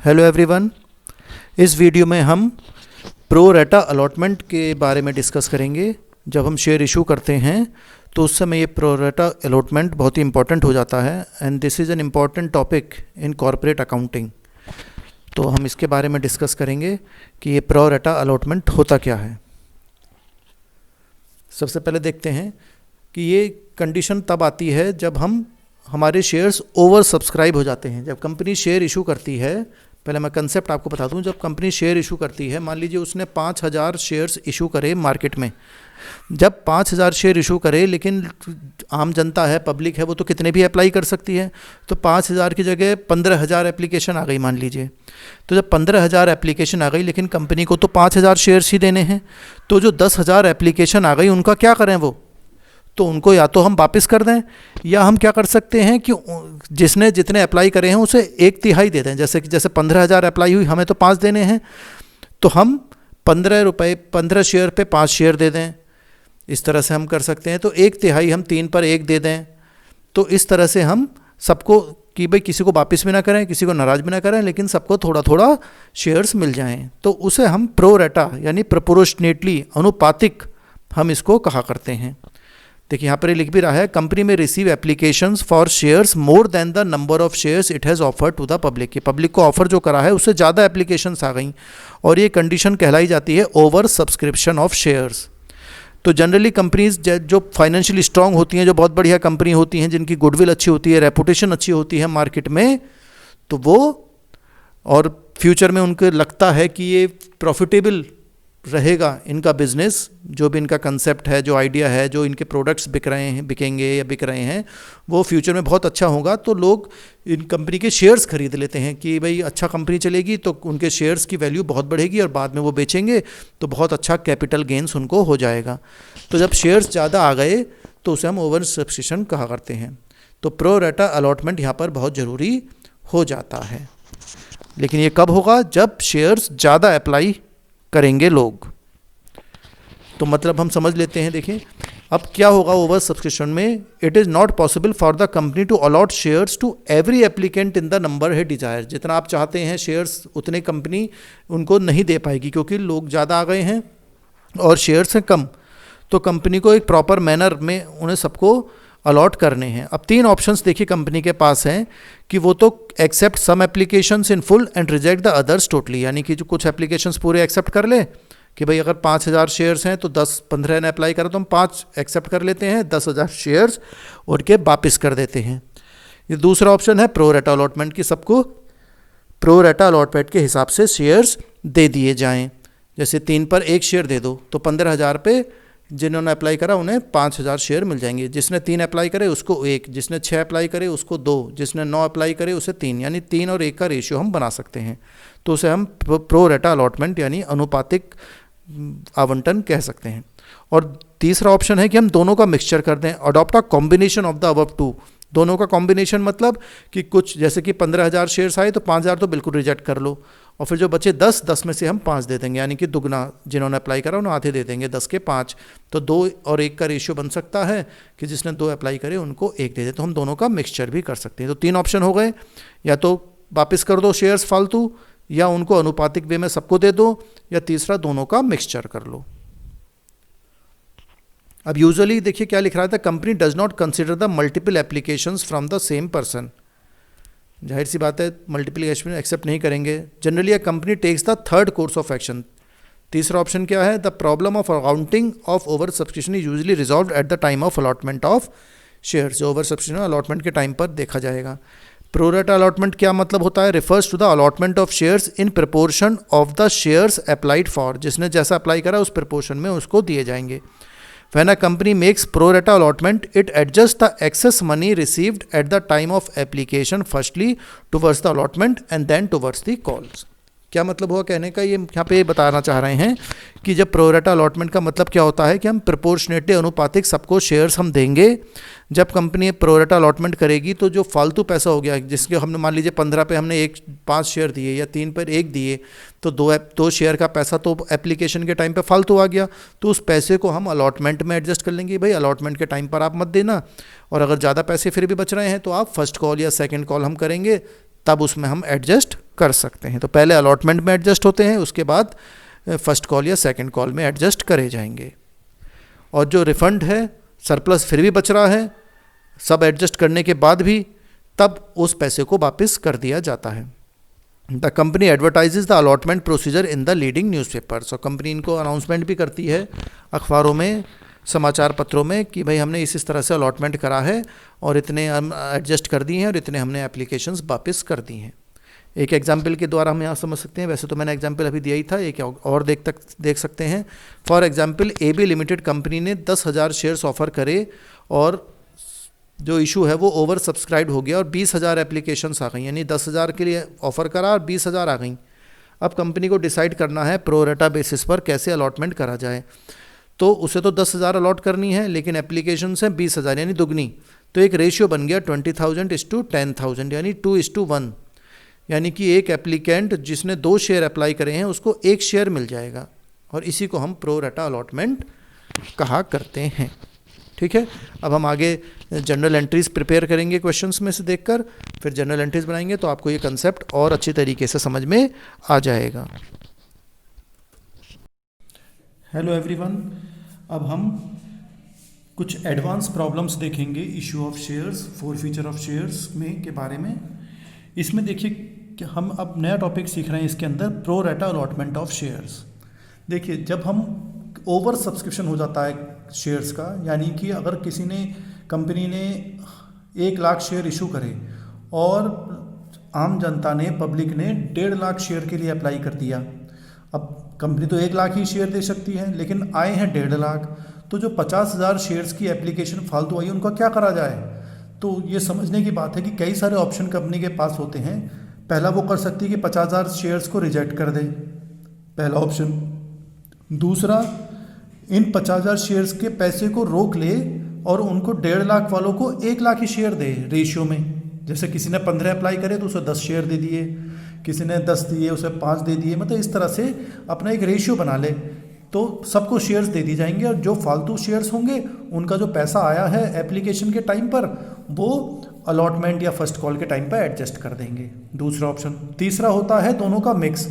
Hello everyone. इस video में हम प्रो रेटा अलॉटमेंट के बारे में डिस्कस करेंगे। जब हम शेयर इशू करते हैं तो उस समय ये प्रो रेटा अलॉटमेंट बहुत ही इंपॉर्टेंट हो जाता है and this is an important topic in corporate accounting. तो हम इसके बारे में डिस्कस करेंगे कि ये प्रो रेटा अलॉटमेंट होता क्या है। सबसे पहले देखते हैं कि ये कंडीशन तब आती है जब हमारे शेयर्स ओवर सब्सक्राइब हो जाते हैं। जब कंपनी शेयर इशू करती है, पहले मैं कंसेप्ट आपको बता दूं, जब कंपनी शेयर इशू करती है, मान लीजिए उसने 5000 शेयर्स इशू करे मार्केट में। जब 5000 शेयर इशू करे, लेकिन आम जनता है, पब्लिक है, वो तो कितने भी अप्लाई कर सकती है। तो 5000 की जगह 15000 एप्लीकेशन आ गई मान लीजिए। तो जब 15000 एप्लीकेशन आ गई, लेकिन कंपनी को तो 5000 शेयर्स ही देने हैं, तो जो 10000 एप्लीकेशन आ गई उनका क्या करें वो? तो उनको या तो हम वापस कर दें, या हम क्या कर सकते हैं कि जिसने जितने अप्लाई करे हैं उसे 1/3 दे दें। जैसे 15,000 अप्लाई हुई, हमें तो 5 देने हैं, तो हम 15 रुपये 15 शेयर पे 5 शेयर दे दें। इस तरह से हम कर सकते हैं। तो 1/3 हम 3 पर 1 दे दें। तो इस तरह से हम सबको कि भाई किसी को वापस भी ना करें, किसी को नाराज़ भी ना करें, लेकिन सबको थोड़ा थोड़ा शेयर्स मिल जाएं। तो उसे हम प्रो रेटा यानी प्रोपोर्शनेटली अनुपातिक हम इसको कहा करते हैं। देखिए यहाँ पर लिख भी रहा है, कंपनी में receive applications for shares more than the number of shares it has offer to the public. कि पब्लिक को ऑफर जो करा है उससे ज़्यादा एप्लीकेशंस आ गई, और ये कंडीशन कहलाई जाती है ओवर सब्सक्रिप्शन ऑफ शेयर्स। तो जनरली कंपनीज जो फाइनेंशियली स्ट्रांग होती हैं, जो बहुत बढ़िया कंपनी होती हैं, जिनकी गुडविल अच्छी होती है, रेपुटेशन अच्छी होती है मार्केट में, तो वो और फ्यूचर में उनको लगता है कि ये प्रॉफिटेबल रहेगा इनका बिजनेस, जो भी इनका कंसेप्ट है, जो आइडिया है, जो इनके प्रोडक्ट्स बिकेंगे या बिक रहे हैं, वो फ्यूचर में बहुत अच्छा होगा, तो लोग इन कंपनी के शेयर्स खरीद लेते हैं कि भाई अच्छा कंपनी चलेगी तो उनके शेयर्स की वैल्यू बहुत बढ़ेगी और बाद में वो बेचेंगे तो बहुत अच्छा कैपिटल गेंस उनको हो जाएगा। तो जब शेयर्स ज़्यादा आ गए तो उसे हम ओवर सब्सक्रिप्शन कहा करते हैं। तो प्रो रेटा अलॉटमेंट यहाँ पर बहुत ज़रूरी हो जाता है। लेकिन ये कब होगा? जब शेयर्स ज़्यादा अप्लाई करेंगे लोग। तो मतलब हम समझ लेते हैं। देखिए अब क्या होगा ओवर सब्सक्रिप्शन में। It is not possible for the company to allot shares to every applicant in the number he desire. जितना आप चाहते हैं शेयर्स उतने कंपनी उनको नहीं दे पाएगी, क्योंकि लोग ज़्यादा आ गए हैं और शेयर्स हैं कम। तो कंपनी को एक प्रॉपर मैनर में उन्हें सबको अलॉट करने हैं। अब 3 ऑप्शंस देखिए कंपनी के पास हैं कि वो तो accept some applications in full and reject the others totally. यानी कि जो कुछ एप्लीकेशंस पूरे एक्सेप्ट कर ले कि भाई अगर 5000 शेयर्स हैं तो 10-15 ने अप्लाई करा तो हम 5 एक्सेप्ट कर लेते हैं, 10,000 शेयर्स उनके वापस कर देते हैं। ये दूसरा ऑप्शन है प्रो रेटा अलॉटमेंट की, सबको प्रो रेटा अलॉटमेंट के हिसाब से शेयर्स दे दिए जाएँ। जैसे 3 पर 1 शेयर दे दो तो 15,000 पे जिन्होंने अप्लाई करा उन्हें 5000 शेयर मिल जाएंगे। जिसने 3 अप्लाई करे उसको 1, जिसने 6 अप्लाई करे उसको 2, जिसने 9 अप्लाई करे उसे 3, यानी 3 और 1 का रेशियो हम बना सकते हैं। तो उसे हम प्रो रेटा अलॉटमेंट यानी अनुपातिक आवंटन कह सकते हैं। और तीसरा ऑप्शन है कि हम दोनों का मिक्सचर कर दें, adopt a combination of the above two. दोनों का कॉम्बिनेशन मतलब कि कुछ जैसे कि 15,000 शेयर्स आए तो 5,000 तो बिल्कुल रिजेक्ट कर लो, और फिर जो बचे 10 में से हम 5 दे देंगे, यानी कि दुगना जिन्होंने अप्लाई करा उन्हें आधे दे देंगे, 10 के 5। तो 2 और 1 का रेशियो बन सकता है कि जिसने 2 अप्लाई करे उनको 1 दे दे। तो हम दोनों का मिक्सचर भी कर सकते हैं। तो 3 ऑप्शन हो गए, या तो वापस कर दो शेयर्स फालतू, या उनको अनुपातिक वे में सबको दे दो, या तीसरा दोनों का मिक्सचर कर लो। अब यूजुअली देखिए क्या लिख रहा था, company does not consider the multiple applications from the same person. जाहिर सी बात है मल्टीपल एप्लीकेशन एक्सेप्ट नहीं करेंगे। Generally a company takes the third course of action. तीसरा ऑप्शन क्या है? The problem of accounting of over subscription is usually resolve at the time of allotment of shares. Over subscription allotment के time पर देखा जाएगा। Pro रेटा allotment क्या मतलब होता है? Refers to the allotment of shares in proportion of the shares applied for. जिसने जैसा अप्लाई करा उस प्रपोर्शन में उसको दिए जाएंगे। When a company makes pro rata allotment, it adjusts the excess money received at the time of application firstly towards the allotment and then towards the calls। क्या मतलब हुआ कहने का? ये यहाँ पे बताना चाह रहे हैं कि जब प्रो रेटा अलॉटमेंट का मतलब क्या होता है कि हम प्रोपोर्शनेटली अनुपातिक सबको शेयर्स हम देंगे। जब कंपनी प्रो रेटा अलॉटमेंट करेगी तो जो फालतू पैसा हो गया, जिसके हमने मान लीजिए 15 पे हमने 5 शेयर दिए या 3 पर 1 दिए, तो 2 शेयर का पैसा तो एप्लीकेशन के टाइम पे फालतू आ गया। तो उस पैसे को हम अलॉटमेंट में एडजस्ट कर लेंगे। भाई अलॉटमेंट के टाइम पर आप मत देना, और अगर ज़्यादा पैसे फिर भी बच रहे हैं तो आप फर्स्ट कॉल या सेकेंड कॉल हम करेंगे, तब उसमें हम एडजस्ट कर सकते हैं। तो पहले अलॉटमेंट में एडजस्ट होते हैं, उसके बाद फर्स्ट कॉल या सेकंड कॉल में एडजस्ट करे जाएंगे। और जो रिफंड है, सरप्लस फिर भी बच रहा है, सब एडजस्ट करने के बाद भी, तब उस पैसे को वापस कर दिया जाता है। The company advertises the allotment procedure in the leading newspapers. और कंपनी इनको अनाउंसमेंट भी करती है अखबारों में, समाचार पत्रों में, कि भाई हमने इस तरह से अलॉटमेंट करा है और इतने हम एडजस्ट कर दिए हैं और इतने हमने एप्लीकेशंस वापस कर दी हैं। एक एग्जाम्पल के द्वारा हम यहाँ समझ सकते हैं, वैसे तो मैंने एग्जाम्पल अभी दिया ही था, एक और देख सकते हैं। For example AB limited company ने 10,000 शेयर्स ऑफर करे और जो इशू है वो ओवर सब्सक्राइब हो गया और 20,000 एप्लीकेशंस आ गई, यानी 10,000 के लिए ऑफर करा और 20,000 आ गई। अब कंपनी को डिसाइड करना है प्रो रेटा बेसिस पर कैसे अलॉटमेंट करा जाए। तो उसे तो 10,000 अलॉट करनी है, लेकिन एप्लीकेशंस हैं 20,000 यानी दुगनी। तो एक रेशियो बन गया 20,000:10,000 यानी 2:1, यानी कि एक एप्लीकेंट जिसने 2 शेयर अप्लाई करे हैं उसको 1 शेयर मिल जाएगा, और इसी को हम प्रो रेटा अलॉटमेंट कहा करते हैं। ठीक है, अब हम आगे जनरल एंट्रीज प्रिपेयर करेंगे क्वेश्चंस में से देखकर, फिर जनरल एंट्रीज बनाएंगे तो आपको ये कंसेप्ट और अच्छी तरीके से समझ में आ जाएगा। हेलो एवरीवन, अब हम कुछ एडवांस प्रॉब्लम्स देखेंगे issue of shares, forfeiture of shares में के बारे में। इसमें देखिए कि हम अब नया टॉपिक सीख रहे हैं इसके अंदर, प्रो रेटा अलॉटमेंट ऑफ शेयर्स। देखिए, जब हम ओवर सब्सक्रिप्शन हो जाता है शेयर्स का, यानी कि अगर किसी ने, कंपनी ने 1 लाख शेयर इशू करे और आम जनता ने, पब्लिक ने 1.5 लाख शेयर के लिए अप्लाई कर दिया। अब कंपनी तो 1 लाख ही शेयर दे सकती है, लेकिन आए हैं 1.5 लाख, तो जो 50,000 शेयर्स की एप्लीकेशन फालतू आई उनका क्या करा जाए। तो ये समझने की बात है कि कई सारे ऑप्शन कंपनी के पास होते हैं। पहला वो कर सकती है कि 50,000 शेयर्स को रिजेक्ट कर दे, पहला ऑप्शन। दूसरा, इन 50,000 शेयर्स के पैसे को रोक ले और उनको 1.5 लाख वालों को 1 लाख ही शेयर दे रेशियो में। जैसे किसी ने 15 अप्लाई करे तो उसे 10 शेयर दे दिए, किसी ने 10 दिए उसे 5 दे दिए, मतलब इस तरह से अपना एक रेशियो बना ले, तो सबको शेयर्स दे दी जाएंगे। और जो फालतू शेयर्स होंगे उनका जो पैसा आया है एप्लीकेशन के टाइम पर, वो अलॉटमेंट या फर्स्ट कॉल के टाइम पर एडजस्ट कर देंगे, दूसरा ऑप्शन। तीसरा होता है दोनों का मिक्स,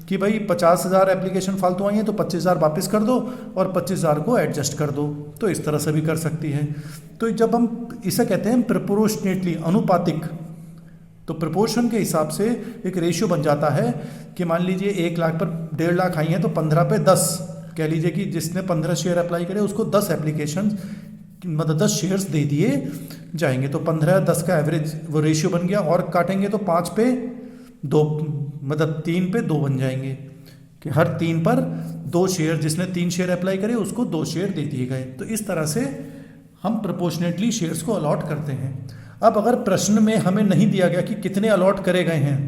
कि भाई 50,000 एप्लीकेशन फालतू आई हैं तो 25,000 वापस कर दो और 25,000 को एडजस्ट कर दो, तो इस तरह से भी कर सकती है। तो जब हम इसे कहते हैं प्रोपोर्शनेटली, अनुपातिक, तो प्रोपोर्शन के हिसाब से एक रेशियो बन जाता है कि मान लीजिए 1 लाख पर 1.5 लाख आई हैं तो 15 पे 10, कह लीजिए कि जिसने 15 शेयर अप्लाई करे उसको 10 एप्लीकेशन, मतलब 10 शेयर्स दे दिए जाएंगे। तो 15-10 का एवरेज वो रेशियो बन गया, और काटेंगे तो 5 पे 2, मतलब 3 पे 2 बन जाएंगे, कि हर 3 पर 2 शेयर, जिसने 3 शेयर अप्लाई करे उसको 2 शेयर दे दिए गए। तो इस तरह से हम प्रोपोर्शनेटली शेयर्स को अलॉट करते हैं। अब अगर प्रश्न में हमें नहीं दिया गया कि कितने अलॉट करे गए हैं,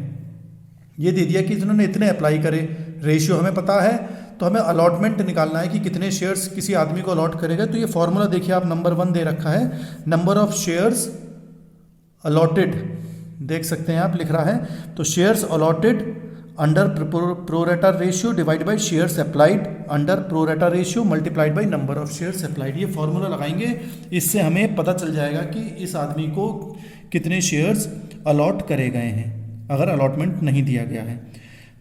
ये दे दिया कि जिन्होंने इतने अप्लाई करे, रेशियो हमें पता है, तो हमें अलॉटमेंट निकालना है कि कितने शेयर्स किसी आदमी को अलॉट करेगा। तो ये फॉर्मूला देखिए, आप नंबर 1 दे रखा है, नंबर ऑफ शेयर्स अलॉटेड, देख सकते हैं आप, लिख रहा है। तो शेयर्स अलॉटेड अंडर प्रो रेटा ratio divide by shares applied under pro रेटा ratio multiplied by number of shares applied. ये फॉर्मूला लगाएंगे, इससे हमें पता चल जाएगा कि इस आदमी को कितने शेयर्स अलॉट करे गए हैं अगर अलॉटमेंट नहीं दिया गया है।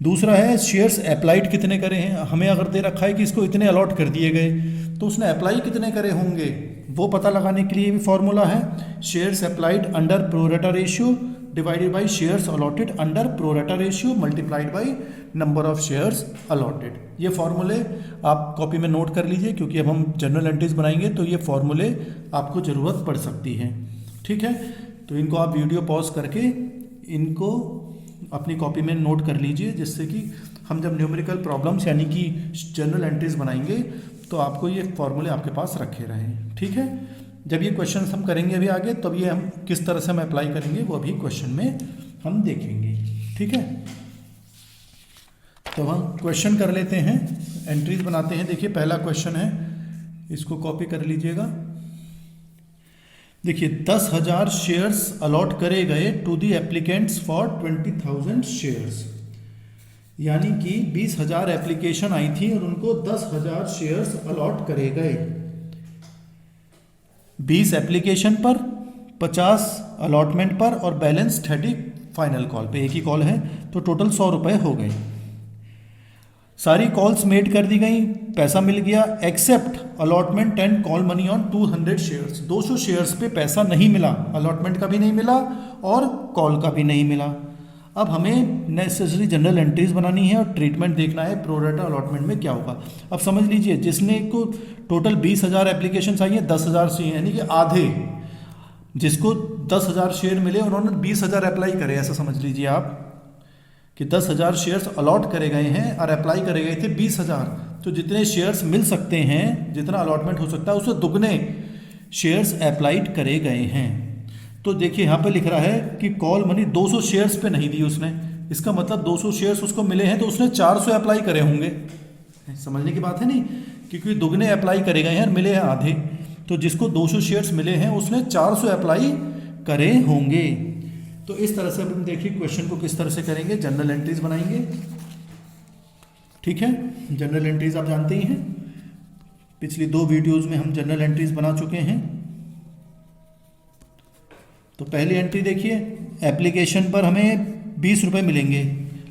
दूसरा है शेयर्स अप्लाइड कितने करे हैं, हमें अगर दे रखा है कि इसको इतने अलॉट कर दिए गए तो उसने अप्लाई कितने करे होंगे, वो पता लगाने के लिए भी फॉर्मूला है, शेयर्स अप्लाइड अंडर प्रो रेटा ratio divided by shares allotted under pro रेटा ratio multiplied by number of shares allotted. ये फॉर्मूले आप कॉपी में नोट कर लीजिए, क्योंकि अब हम जनरल एंट्रीज बनाएंगे तो ये फॉर्मूले आपको ज़रूरत पड़ सकती है। ठीक है, तो इनको आप वीडियो पॉज करके इनको अपनी कॉपी में नोट कर लीजिए, जिससे कि हम जब न्यूमेरिकल प्रॉब्लम्स यानी कि जनरल एंट्रीज बनाएंगे तो आपको ये फॉर्मूले आपके पास रखे रहें। ठीक है, जब ये क्वेश्चन हम करेंगे अभी आगे, तब ये हम किस तरह से हम अप्लाई करेंगे वो अभी क्वेश्चन में हम देखेंगे। ठीक है, तो हम क्वेश्चन कर लेते हैं, एंट्रीज बनाते हैं। देखिए पहला क्वेश्चन है, इसको कॉपी कर लीजिएगा। देखिए 10,000 शेयर्स अलॉट करे गए to the applicants for 20,000 shares, यानी कि 20,000 एप्लीकेशन आई थी और उनको 10,000 शेयर्स अलॉट करे गए। 20 एप्लीकेशन पर, 50 अलॉटमेंट पर और बैलेंस फाइनल कॉल पे, एक ही कॉल है तो टोटल 100 रुपये हो गए। सारी कॉल्स मेड कर दी गई, पैसा मिल गया, accept allotment and call money on 200 shares. 200 shares पे पैसा नहीं मिला, अलॉटमेंट का भी नहीं मिला और कॉल का भी नहीं मिला। अब हमें नेसेसरी जनरल एंट्रीज बनानी है और ट्रीटमेंट देखना है प्रो रेटा अलॉटमेंट में क्या होगा। अब समझ लीजिए जिसने को टोटल 20,000 एप्लीकेशन आई है, 10,000 से यानी कि आधे, जिसको 10,000 शेयर मिले उन्होंने 20,000 अप्लाई करे, ऐसा समझ लीजिए आप कि 10,000 शेयर्स अलॉट करे गए हैं और अप्लाई करे गए थे 20,000। तो जितने शेयर्स मिल सकते हैं, जितना अलॉटमेंट हो सकता है उससे दुगने शेयर्स अप्लाइड करे गए हैं। तो देखिए यहाँ पे लिख रहा है कि कॉल मनी 200 शेयर्स पे नहीं दी उसने, इसका मतलब 200 शेयर्स उसको मिले हैं तो उसने 400 अप्लाई करे होंगे। समझने की बात है नहीं, क्योंकि दुगने अप्लाई करे गए हैं और मिले हैं आधे, तो जिसको 200 शेयर्स मिले हैं उसने 400 अप्लाई करे होंगे। तो इस तरह से अब हम देखिए क्वेश्चन को किस तरह से करेंगे, जनरल एंट्रीज बनाएंगे। ठीक है, जनरल एंट्रीज आप जानते ही हैं, पिछली 2 वीडियोस में हम जनरल एंट्रीज बना चुके हैं। तो पहली एंट्री देखिए, एप्लीकेशन पर हमें 20 रुपये मिलेंगे,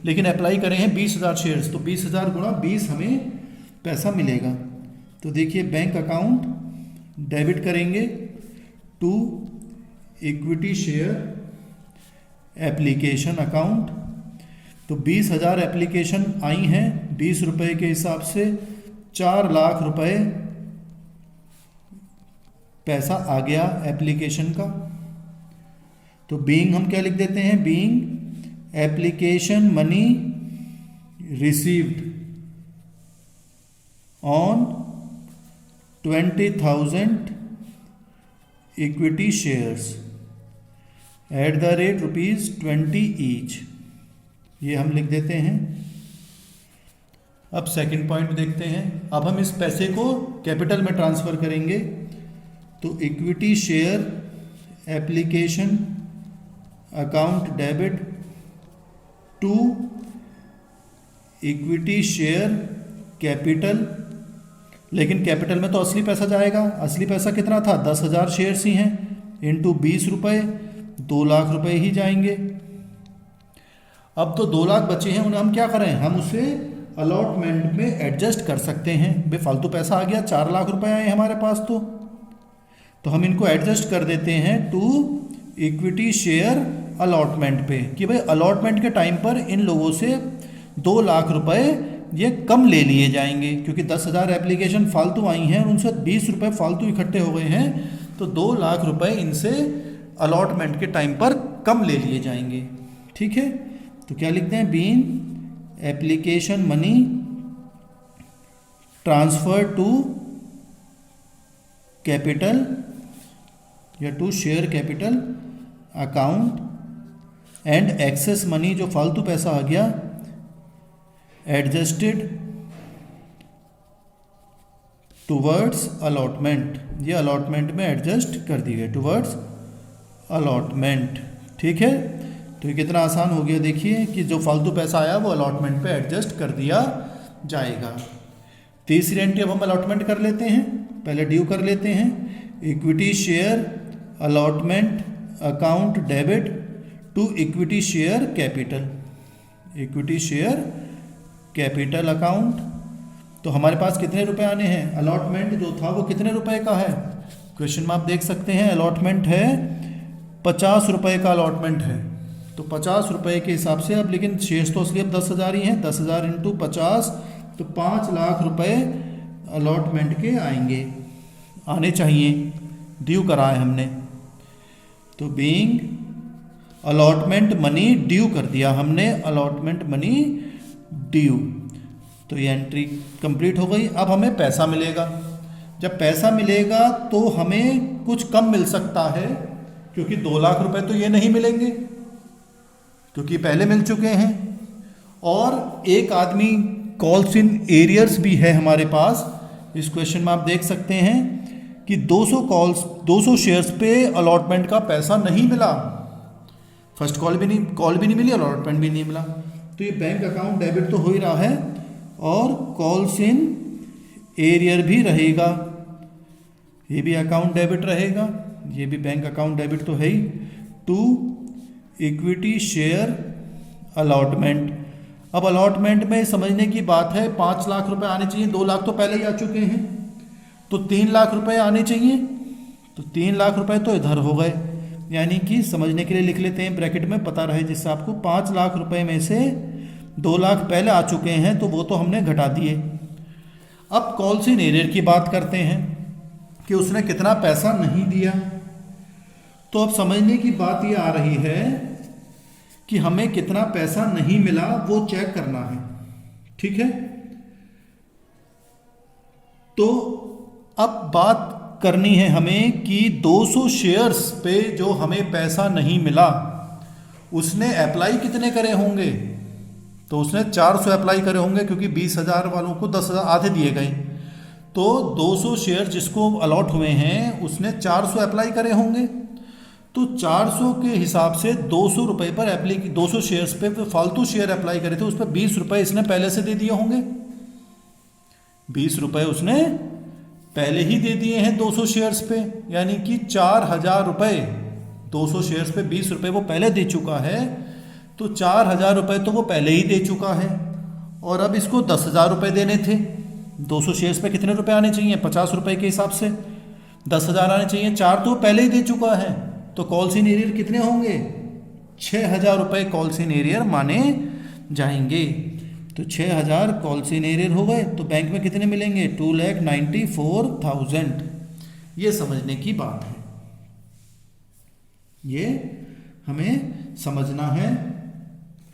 लेकिन अप्लाई करें हैं 20,000 शेयर्स, तो 20,000 गुणा 20 हमें पैसा मिलेगा। तो देखिए बैंक अकाउंट डेबिट करेंगे to equity share application account. तो 20,000 एप्लीकेशन आई हैं, 20 रुपये के हिसाब से 4 लाख रुपए पैसा आ गया एप्लीकेशन का। तो बीइंग हम क्या लिख देते हैं, being application money received on 20,000 equity shares at the rate ₹20 each, ये हम लिख देते हैं। अब सेकंड पॉइंट देखते हैं, अब हम इस पैसे को कैपिटल में ट्रांसफर करेंगे। तो equity share application account debit to equity share capital, लेकिन कैपिटल में तो असली पैसा जाएगा। असली पैसा कितना था, 10,000 शेयर्स ही हैं, इंटू 20 रुपये, 2 लाख रुपए ही जाएंगे। अब तो 2 लाख बचे हैं, उन्हें हम क्या करें, हम उसे अलॉटमेंट में एडजस्ट कर सकते हैं। बेफालतू पैसा आ गया, 4 लाख रुपए आए हमारे पास, तो हम इनको एडजस्ट कर देते हैं टू इक्विटी शेयर अलॉटमेंट पे, कि भाई अलॉटमेंट के टाइम पर इन लोगों से 2 लाख रुपए ये कम ले लिए जाएंगे, क्योंकि 10,000 एप्लीकेशन फालतू आई हैं और उनसे 20 रुपये फालतू इकट्ठे हो गए हैं, तो 2 लाख रुपए इनसे अलॉटमेंट के टाइम पर कम ले लिए जाएंगे। ठीक है, तो क्या लिखते हैं, being application money transfer to capital या to share capital account and excess money, जो फालतू पैसा आ गया, एडजस्टेड टुवर्ड्स अलॉटमेंट, ये अलॉटमेंट में एडजस्ट कर दिए गए, टुवर्ड्स अलॉटमेंट। ठीक है, तो ये कितना आसान हो गया, देखिए कि जो फालतू पैसा आया वो अलॉटमेंट पे एडजस्ट कर दिया जाएगा। तीसरी एंट्री अब हम अलॉटमेंट कर लेते हैं, पहले ड्यू कर लेते हैं। Equity share allotment account debit to equity share capital, equity share capital account. तो हमारे पास कितने रुपए आने हैं, अलॉटमेंट जो था वो कितने रुपए का है, क्वेश्चन में आप देख सकते हैं अलॉटमेंट है 50 रुपये का अलॉटमेंट है। तो 50 रुपये के हिसाब से, अब लेकिन शेष तो असली अब 10,000 ही हैं, 10,000 इंटू 50, तो 5 लाख रुपए अलॉटमेंट के आएंगे, आने चाहिए, ड्यू करा है हमने। तो बीइंग अलॉटमेंट मनी ड्यू कर दिया हमने, अलॉटमेंट मनी ड्यू, तो ये एंट्री कंप्लीट हो गई। अब हमें पैसा मिलेगा, जब पैसा मिलेगा तो हमें कुछ कम मिल सकता है, क्योंकि 2 लाख रुपए तो ये नहीं मिलेंगे क्योंकि पहले मिल चुके हैं, और एक आदमी कॉल्स इन एरियर्स भी है हमारे पास। इस क्वेश्चन में आप देख सकते हैं कि 200 शेयर्स पे अलॉटमेंट का पैसा नहीं मिला, फर्स्ट कॉल भी नहीं मिली, अलॉटमेंट भी नहीं मिला। तो ये बैंक अकाउंट डेबिट तो हो ही रहा है और कॉल्स इन एरियर भी रहेगा, ये भी अकाउंट डेबिट रहेगा, ये भी बैंक अकाउंट डेबिट तो है ही, टू इक्विटी शेयर अलॉटमेंट। अब अलॉटमेंट में समझने की बात है, 5 लाख रुपए आने चाहिए, 2 लाख तो पहले ही आ चुके हैं, तो 3 लाख रुपए आने चाहिए, तो 3 लाख रुपए तो इधर हो गए। यानी कि समझने के लिए लिख लेते हैं ब्रैकेट में, पता रहे जिससे आपको, 5 लाख रुपए में से 2 लाख पहले आ चुके हैं, तो वो तो हमने घटा दिए। अब कॉल्स इन एरियर की बात करते हैं कि उसने कितना पैसा नहीं दिया। तो अब समझने की बात ये आ रही है कि हमें कितना पैसा नहीं मिला वो चेक करना है, ठीक है। तो अब बात करनी है हमें कि 200 शेयर्स पे जो हमें पैसा नहीं मिला, उसने अप्लाई कितने करे होंगे। तो उसने 400 अप्लाई करे होंगे, क्योंकि 20,000 वालों को 10,000 आधे दिए गए। तो 200 शेयर जिसको अलॉट हुए हैं उसने 400 अप्लाई करे होंगे। तो 400 के हिसाब से 200 रुपये पर 200 शेयर्स पे फालतू शेयर अप्लाई करे थे, उस पर 20 रुपये इसने पहले से दे दिए होंगे। 20 रुपये उसने पहले ही दे दिए हैं 200 शेयर्स पे, यानी कि 4,000 रुपये। 200 शेयर्स पे 20 रुपये वो पहले दे चुका है, तो 4,000 रुपये तो वो पहले ही दे चुका है। और अब इसको 10,000 रुपये देने थे। 200 शेयर्स पे कितने रुपए आने चाहिए, 50 रुपये के हिसाब से 10,000 आने चाहिए, 4 तो पहले ही दे चुका है। तो कॉल्स इन एरियर कितने होंगे, 6,000 रुपये कॉल्स इन एरियर माने जाएंगे। तो 6,000 कॉल्स इन एरियर हो गए, तो बैंक में कितने मिलेंगे, 2,94,000। ये समझने की बात है, ये हमें समझना है।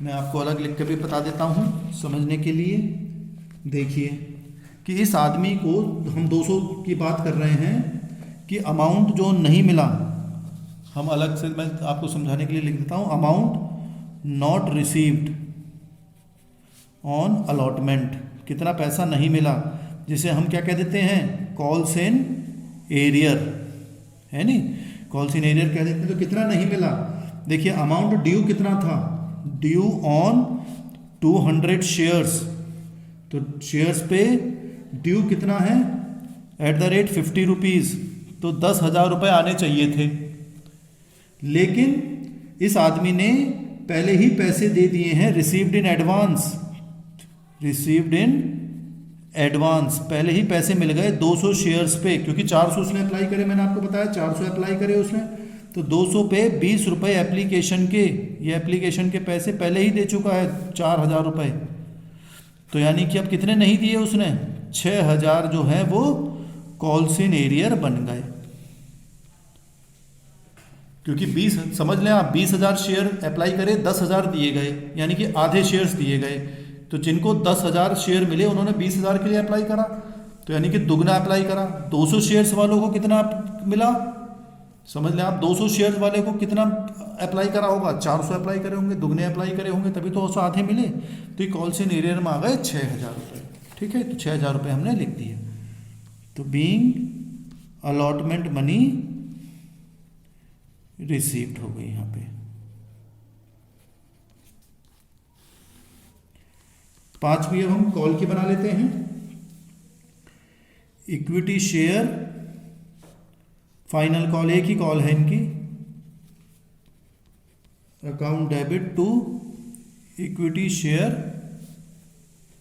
मैं आपको अलग लिख कर भी बता देता हूँ समझने के लिए। देखिए कि इस आदमी को हम 200 की बात कर रहे हैं कि अमाउंट जो नहीं मिला, हम अलग से मैं आपको समझाने के लिए लिख देता हूँ, amount not received on allotment, कितना पैसा नहीं मिला, जिसे हम क्या कह देते हैं, कॉल्स इन एरियर, है नी, कॉल्स इन एरियर कह देते हैं। तो कितना नहीं मिला, देखिए अमाउंट ड्यू कितना था, ड्यू ऑन 200 शेयर्स, तो शेयर्स पे ड्यू कितना है, @ 50 रुपीज़, तो 10,000 रुपये आने चाहिए थे। लेकिन इस आदमी ने पहले ही पैसे दे दिए हैं, received in advance, received in advance, पहले ही पैसे मिल गए 200 शेयर्स पे, क्योंकि 400 उसने अप्लाई करे, मैंने आपको बताया 400 अप्लाई करे उसने, तो 200 पे 20 रुपये एप्लीकेशन के, ये एप्लीकेशन के पैसे पहले ही दे चुका है 4,000 रुपये। तो यानी कि अब कितने नहीं दिए उसने, 6,000 जो है वो कॉल्स इन एरियर बन गए। क्योंकि 20 समझ लें आप, 20,000 शेयर अप्लाई करे, 10,000 दिए गए, यानी कि आधे शेयर्स दिए गए। तो जिनको 10,000 शेयर मिले उन्होंने 20,000 के लिए अप्लाई करा, तो यानी कि दुगना अप्लाई करा। 200 शेयर्स वालों को कितना मिला, समझ लें आप, 200 शेयर्स वाले को कितना अप्लाई करा होगा, 400 अप्लाई करे होंगे, दुगने अप्लाई करे होंगे, तभी तो उसको आधे मिले। तो ये कॉल्स इन एरियर में आ गए 6,000 रुपये, ठीक है। तो 6,000 रुपये हमने लिख दिए। तो बीइंग अलॉटमेंट मनी रिसीव्ड हो गई यहाँ पे। 5वीं अब हम कॉल की बना लेते हैं। इक्विटी शेयर फाइनल कॉल, एक ही कॉल है इनकी, account debit to equity share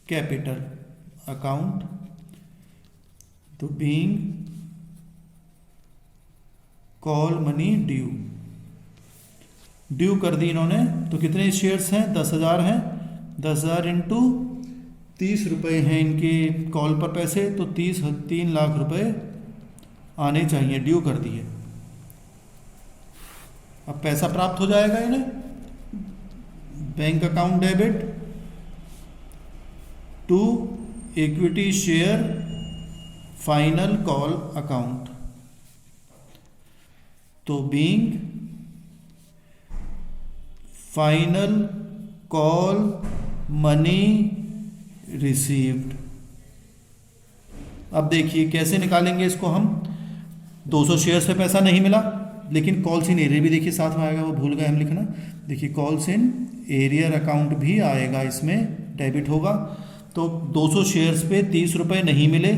capital account. तो being call money due, due कर दी इन्होंने, तो कितने शेयर्स हैं, 10,000 हैं, 10,000 इंटू 30 रुपये हैं इनके कॉल पर पैसे, तो 3 लाख रुपए आने चाहिए, ड्यू कर दिए। अब पैसा प्राप्त हो जाएगा इन्हें, bank account debit to equity share final call account. तो being final call money received. अब देखिए कैसे निकालेंगे इसको हम, 200 शेयर्स पे पैसा नहीं मिला, लेकिन कॉल्स इन एरियर भी देखिए साथ में आएगा, वो भूल गए हम लिखना। देखिए कॉल्स इन एरियर अकाउंट भी आएगा, इसमें डेबिट होगा। तो 200 शेयर्स पे 30 रुपये नहीं मिले,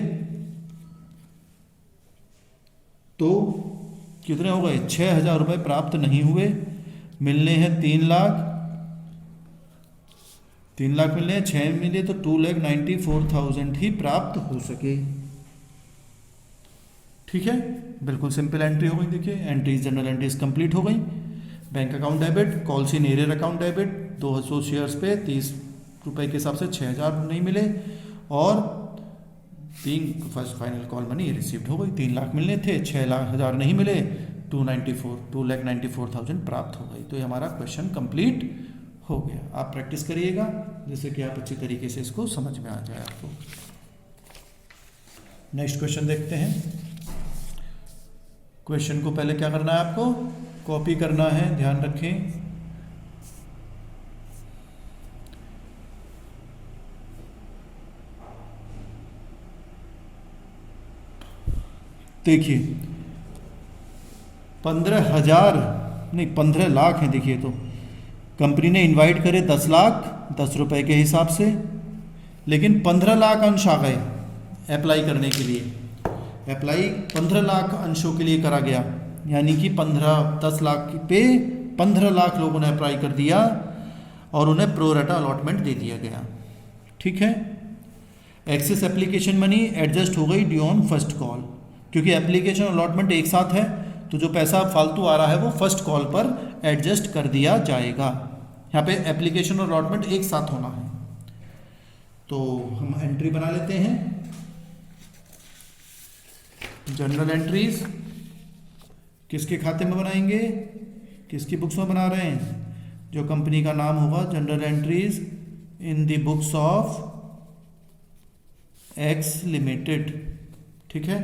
तो कितने हो गए, 6,000 रुपये प्राप्त नहीं हुए। मिलने हैं 3 लाख, 3 लाख मिलने हैं, 6 मिले तो 2,94,000 ही प्राप्त हो सके। ठीक है, बिल्कुल सिंपल एंट्री हो गई। देखिए एंट्रीज, जनरल एंट्रीज कंप्लीट हो गई। Bank account debit, calls in arrear account debit, 200 shares पे 30 रुपए के हिसाब से 6,000 नहीं मिले, और 3 first final call money received हो गई। 3 लाख मिलने थे, 6,000 नहीं मिले, 2,94,000 प्राप्त हो गई। तो ये हमारा क्वेश्चन कंप्लीट हो गया। आप प्रैक्टिस करिएगा जिससे कि आप अच्छी तरीके से इसको समझ में आ जाए आपको। नेक्स्ट क्वेश्चन देखते हैं। क्वेश्चन को पहले क्या करना है, आपको कॉपी करना है, ध्यान रखें। देखिए 15,000 नहीं 15 लाख है। देखिए तो कंपनी ने इनवाइट करे 10 लाख 10 रुपए के हिसाब से, लेकिन 15 लाख अंश आ गए अप्लाई करने के लिए। अप्लाई 15 लाख अंशों के लिए करा गया, यानी कि 10 लाख पे 15 लाख लोगों ने अप्लाई कर दिया और उन्हें प्रोरेटा अलॉटमेंट दे दिया गया। ठीक है, एक्सेस एप्लीकेशन मनी एडजस्ट हो गई ड्यू ऑन फर्स्ट कॉल, क्योंकि एप्लीकेशन अलॉटमेंट एक साथ है तो जो पैसा फालतू आ रहा है वो फर्स्ट कॉल पर एडजस्ट कर दिया जाएगा। यहाँ पे एप्लीकेशन और अलॉटमेंट एक साथ होना है। तो हम एंट्री बना लेते हैं। जनरल एंट्रीज किसके खाते में बनाएंगे, किसकी बुक्स में बना रहे हैं, जो कंपनी का नाम होगा general entries in the books of x limited. ठीक है,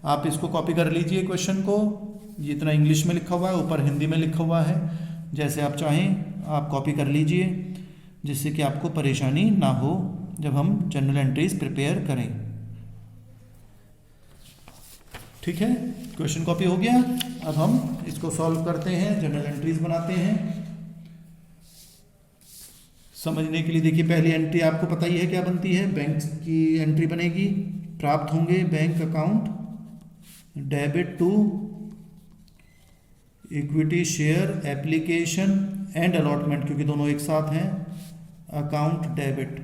आप इसको कॉपी कर लीजिए क्वेश्चन को। जितना इंग्लिश में लिखा हुआ है ऊपर हिंदी में लिखा हुआ है, जैसे आप चाहें आप कॉपी कर लीजिए, जिससे कि आपको परेशानी ना हो जब हम जनरल एंट्रीज प्रिपेयर करें। ठीक है, क्वेश्चन कॉपी हो गया। अब हम इसको सॉल्व करते हैं, जनरल एंट्रीज बनाते हैं। समझने के लिए देखिए पहली एंट्री आपको पता ही है क्या बनती है, बैंक की एंट्री बनेगी। प्राप्त होंगे bank account debit to equity share application and allotment, क्योंकि दोनों एक साथ हैं, अकाउंट डेबिट,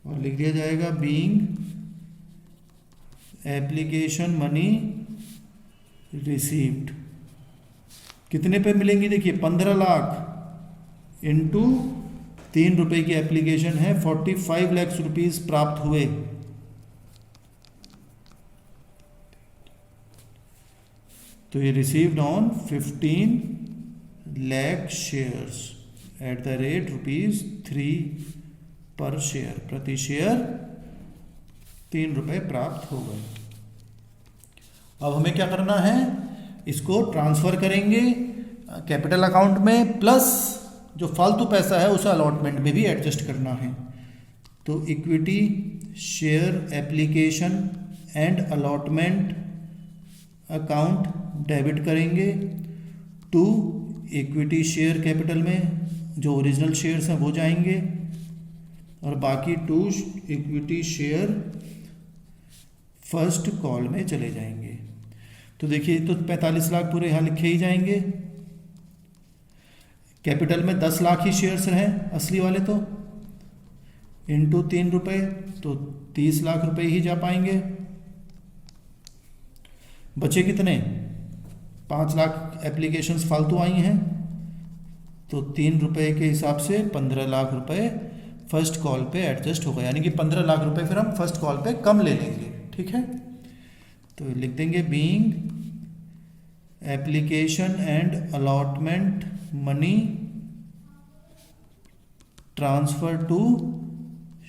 और लिख दिया जाएगा बीइंग एप्लीकेशन मनी रिसीव्ड। कितने पे मिलेंगी, देखिए 15 लाख इंटू 3 रुपए की एप्लीकेशन है, 45 लाख रुपीज प्राप्त हुए। तो ये received on 15 lakh shares at the rate ₹3 पर शेयर, प्रति शेयर 3 रुपए प्राप्त हो गए। अब हमें क्या करना है, इसको ट्रांसफर करेंगे कैपिटल अकाउंट में, प्लस जो फालतू पैसा है उसे अलॉटमेंट में भी एडजस्ट करना है। तो equity share application and allotment account debit करेंगे टू इक्विटी शेयर कैपिटल में, जो ओरिजिनल शेयर्स हैं वो जाएंगे, और बाकी to equity share first call में चले जाएंगे। तो देखिए तो 45 लाख पूरे यहाँ लिखे ही जाएंगे। कैपिटल में 10 लाख ही शेयर्स हैं असली वाले, तो इंटू 3 रुपए तो 30 लाख रुपए ही जा पाएंगे। बचे कितने, 5 लाख एप्लीकेशंस फालतू आई हैं, तो 3 रुपए के हिसाब से 15 लाख रुपए फर्स्ट कॉल पे एडजस्ट होगा, यानी कि 15 लाख रुपए फिर हम फर्स्ट कॉल पे कम ले लेंगे। ठीक है, तो लिख देंगे being application and allotment money transfer to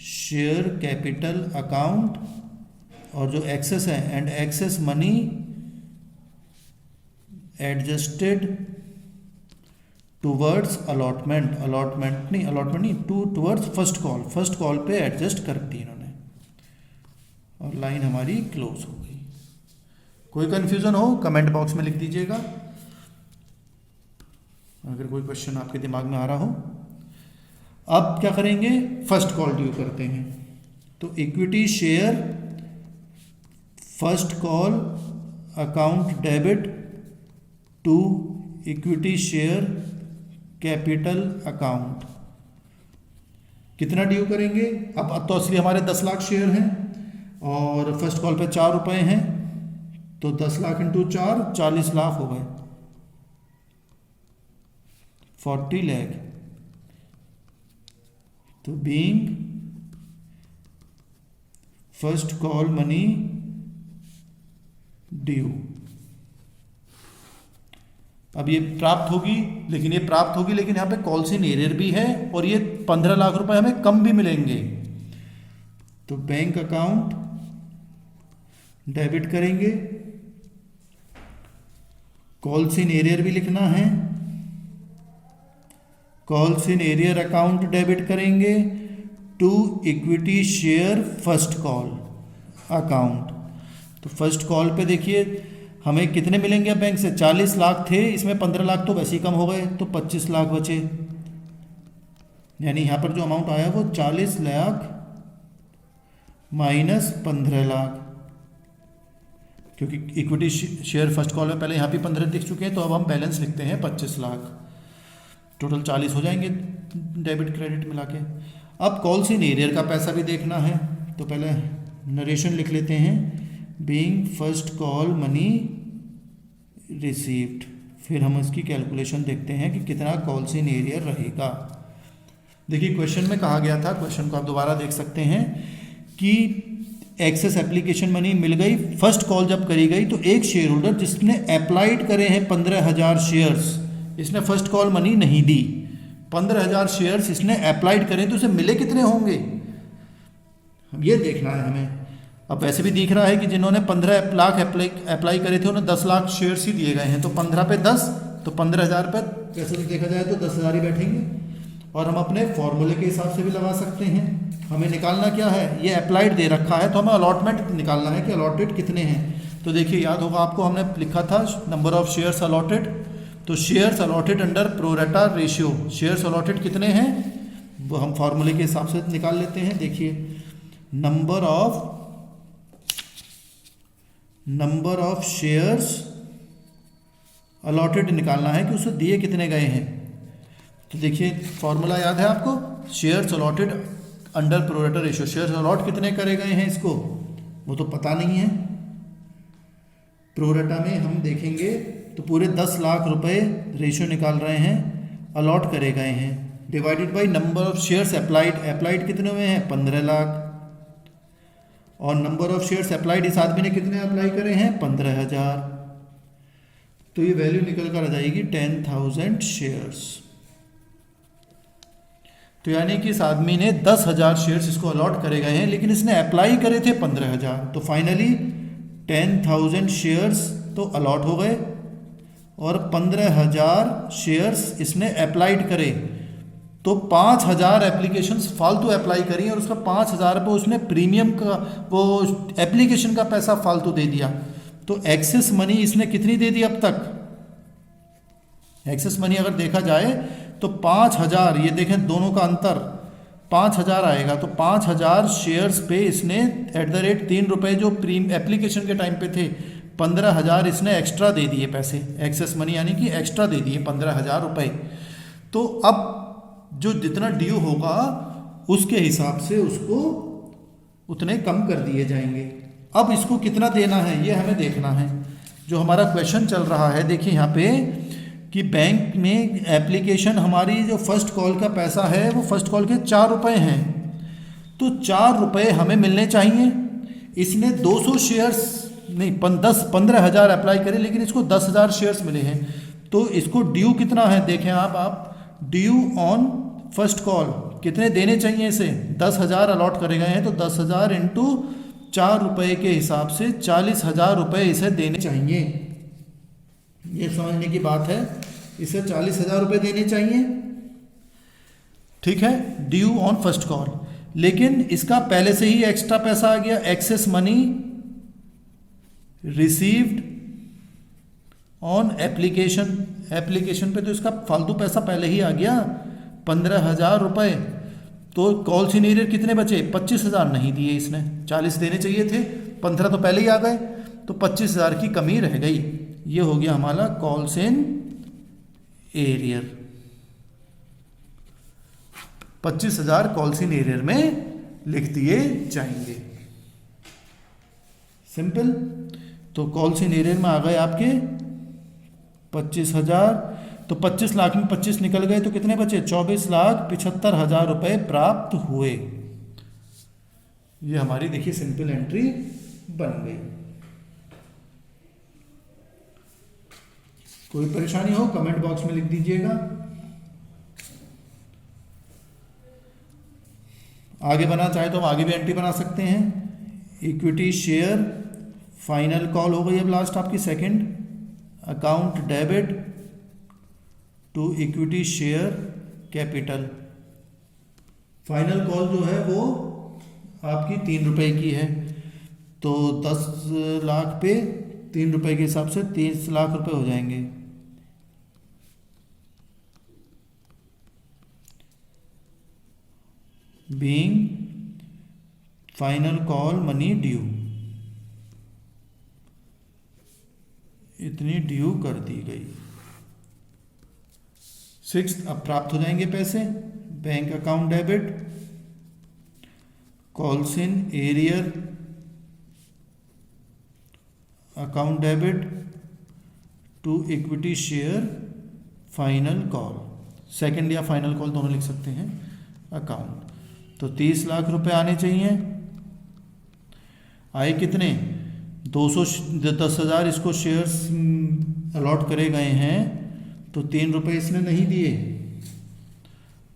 share capital account, और जो एक्सेस है and excess money adjusted towards allotment, allotment नहीं टूवर्ड्स फर्स्ट कॉल पे एडजस्ट कर दी इन्होंने, और लाइन हमारी क्लोज हो गई। कोई कंफ्यूजन हो कमेंट बॉक्स में लिख दीजिएगा, अगर कोई क्वेश्चन आपके दिमाग में आ रहा हो। अब क्या करेंगे, फर्स्ट कॉल ड्यू करते हैं। तो equity share first call account debit to equity share capital account. कितना ड्यू करेंगे? अब तो असली हमारे 10 लाख शेयर हैं और फर्स्ट कॉल पे 4 रुपए हैं, तो 10 लाख इंटू 4 40 लाख हो गए, 40 लाख। तो being first call money due. अब ये प्राप्त होगी, लेकिन यहाँ पे कॉल्स इन एरियर भी है और ये 15 लाख रुपए हमें कम भी मिलेंगे। तो बैंक अकाउंट डेबिट करेंगे, कॉल्स इन एरियर भी लिखना है, calls in arrear account debit करेंगे to equity share first call account. तो फर्स्ट कॉल पे देखिए हमें कितने मिलेंगे अब बैंक से? 40 लाख थे, इसमें 15 लाख तो वैसे ही कम हो गए, तो 25 लाख बचे। यानी यहाँ पर जो अमाउंट आया वो 40 लाख माइनस 15 लाख, क्योंकि इक्विटी शेयर फर्स्ट कॉल में पहले यहाँ पे 15 दिख चुके हैं, तो अब हम बैलेंस लिखते हैं 25 लाख। टोटल 40 हो जाएंगे डेबिट क्रेडिट मिला के। अब कॉल्स इन एरियर का पैसा भी देखना है, तो पहले नरेशन लिख लेते हैं, being first call money received. फिर हम इसकी कैलकुलेशन देखते हैं कि कितना कॉल्स इन एरियर रहेगा। देखिए क्वेश्चन में कहा गया था, क्वेश्चन को आप दोबारा देख सकते हैं कि एक्सेस एप्लीकेशन मनी मिल गई, फर्स्ट कॉल जब करी गई तो एक शेयर होल्डर जिसने अप्लाइड करे हैं 15,000 शेयर्स, इसने फर्स्ट कॉल मनी नहीं दी। 15,000 शेयर्स इसने अप्लाइड करें तो उसे मिले कितने होंगे, ये देखना है हमें। अब वैसे भी दिख रहा है कि जिन्होंने 15 लाख अप्लाई करे थे उन्हें 10 लाख शेयर्स ही दिए गए हैं, तो 15 पे 10 तो 15,000 पे वैसे तो देखा जाए तो 10,000 ही बैठेंगे। और हम अपने फॉर्मूले के हिसाब से भी लगा सकते हैं। हमें निकालना क्या है, ये अप्लाइड दे रखा है तो हमें अलॉटमेंट निकालना है कि अलॉटेड कितने हैं। तो देखिए याद होगा आपको, हमने लिखा था नंबर ऑफ शेयर्स अलॉटेड, तो shares allotted under pro rata ratio, shares allotted कितने हैं वो हम फॉर्मूले के हिसाब से निकाल लेते हैं। देखिए नंबर ऑफ शेयर्स अलॉटेड निकालना है कि उसे दिए कितने गए हैं। तो देखिए फॉर्मूला याद है आपको, shares allotted under pro rata ratio, shares allot कितने करे गए हैं इसको वो तो पता नहीं है। प्रोरेटा में हम देखेंगे तो पूरे 10 लाख रुपए रेशियो निकाल रहे हैं, अलॉट करे गए हैं, divided by number of shares applied कितने हुए हैं 15 लाख, और नंबर ऑफ शेयर्स अप्लाइड इस आदमी ने कितने अप्लाई करे हैं 15,000, तो ये वैल्यू निकल कर आ जाएगी 10,000 शेयर्स। तो यानी कि इस आदमी ने 10,000 शेयर्स इसको अलॉट करे गए हैं, लेकिन इसने अप्लाई करे थे 15,000, तो फाइनली 10,000 शेयर्स तो अलॉट हो गए और 15,000 शेयर्स इसने अप्लाइड करे, तो 5,000 एप्लीकेशंस फालतू अप्लाई करी और उसका 5,000 रुपये उसने प्रीमियम का वो एप्लीकेशन का पैसा फालतू दे दिया। तो एक्सेस मनी इसने कितनी दे दी अब तक, एक्सेस मनी अगर देखा जाए तो 5,000, ये देखें दोनों का अंतर 5,000 आएगा, तो 5,000 शेयर्स पे इसने @3 रुपये जो एप्लीकेशन के टाइम पे थे 15,000 इसने एक्स्ट्रा दे दिए पैसे, एक्सेस मनी यानी कि एक्स्ट्रा दे दिए 15,000 रुपये। तो अब जो जितना ड्यू होगा उसके हिसाब से उसको उतने कम कर दिए जाएंगे। अब इसको कितना देना है ये हमें देखना है। जो हमारा क्वेश्चन चल रहा है देखिए यहाँ पे कि बैंक में एप्लीकेशन हमारी जो फर्स्ट कॉल का पैसा है वो फर्स्ट कॉल के 4 रुपये हैं, तो 4 रुपये हमें मिलने चाहिए। इसने 200 शेयर्स नहीं 15,000 अप्लाई करे, लेकिन इसको 10,000 शेयर्स मिले हैं, तो इसको ड्यू कितना है देखें आप ड्यू ऑन फर्स्ट कॉल कितने देने चाहिए इसे, 10,000 अलॉट करे गए हैं, तो 10,000 इंटू 4 रुपये के हिसाब से 40,000 रुपये इसे देने चाहिए। ये समझने की बात है, इसे 40,000 रुपये देने चाहिए, ठीक है, ड्यू ऑन फर्स्ट कॉल। लेकिन इसका पहले से ही एक्स्ट्रा पैसा आ गया, excess money received on application पे तो इसका फालतू पैसा पहले ही आ गया 15,000 रुपये। तो कॉल्स इन एरियर कितने बचे 25,000 नहीं दिए इसने, 40 देने चाहिए थे, 15 तो पहले ही आ गए, तो 25,000 की कमी रह गई। ये हो गया हमारा calls in arrear, 25,000 calls in arrear में लिख दिए जाएंगे। सिंपल। तो कॉल्स इन एरियर में आ गए आपके 25,000, तो 25 लाख में 25 निकल गए तो कितने बचे? 24,75,000 रुपए प्राप्त हुए। ये हमारी देखिए सिंपल एंट्री बन गई। कोई परेशानी हो कमेंट बॉक्स में लिख दीजिएगा। आगे बना चाहे तो हम आगे भी एंट्री बना सकते हैं। इक्विटी शेयर फाइनल कॉल हो गई अब लास्ट आपकी second, account debit to equity share capital. Final call जो है वो आपकी 3 रुपए की है, तो 10 लाख पे 3 रुपए के हिसाब से 30 लाख रुपए हो जाएंगे। Being final call money due, इतनी ड्यू कर दी गई। 6 अब प्राप्त हो जाएंगे पैसे। Bank account debit, calls in arrear account debit to equity share final call, second या फाइनल कॉल दोनों लिख सकते हैं अकाउंट। तो 30 लाख रुपए आने चाहिए। आए कितने? 210,000 इसको शेयर्स अलॉट करे गए हैं, तो 3 रुपए इसने नहीं दिए,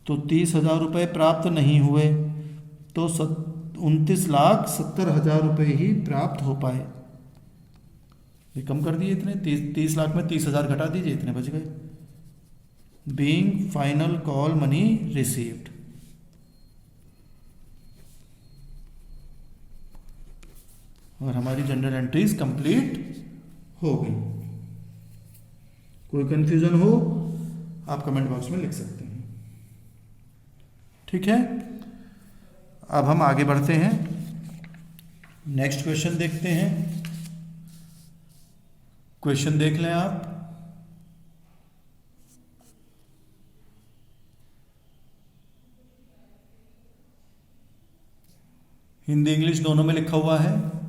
तो 30,000 रुपए प्राप्त नहीं हुए, तो 29,70,000 रुपए ही प्राप्त हो पाए। ये कम कर दिए इतने, 30 लाख में 30,000 घटा दीजिए, इतने बच गए। Being final call money received. और हमारी जनरल एंट्रीज कंप्लीट हो गई। कोई कंफ्यूजन हो आप कमेंट बॉक्स में लिख सकते हैं। ठीक है, अब हम आगे बढ़ते हैं, नेक्स्ट क्वेश्चन देखते हैं। क्वेश्चन देख लें आप। हिंदी इंग्लिश दोनों में लिखा हुआ है।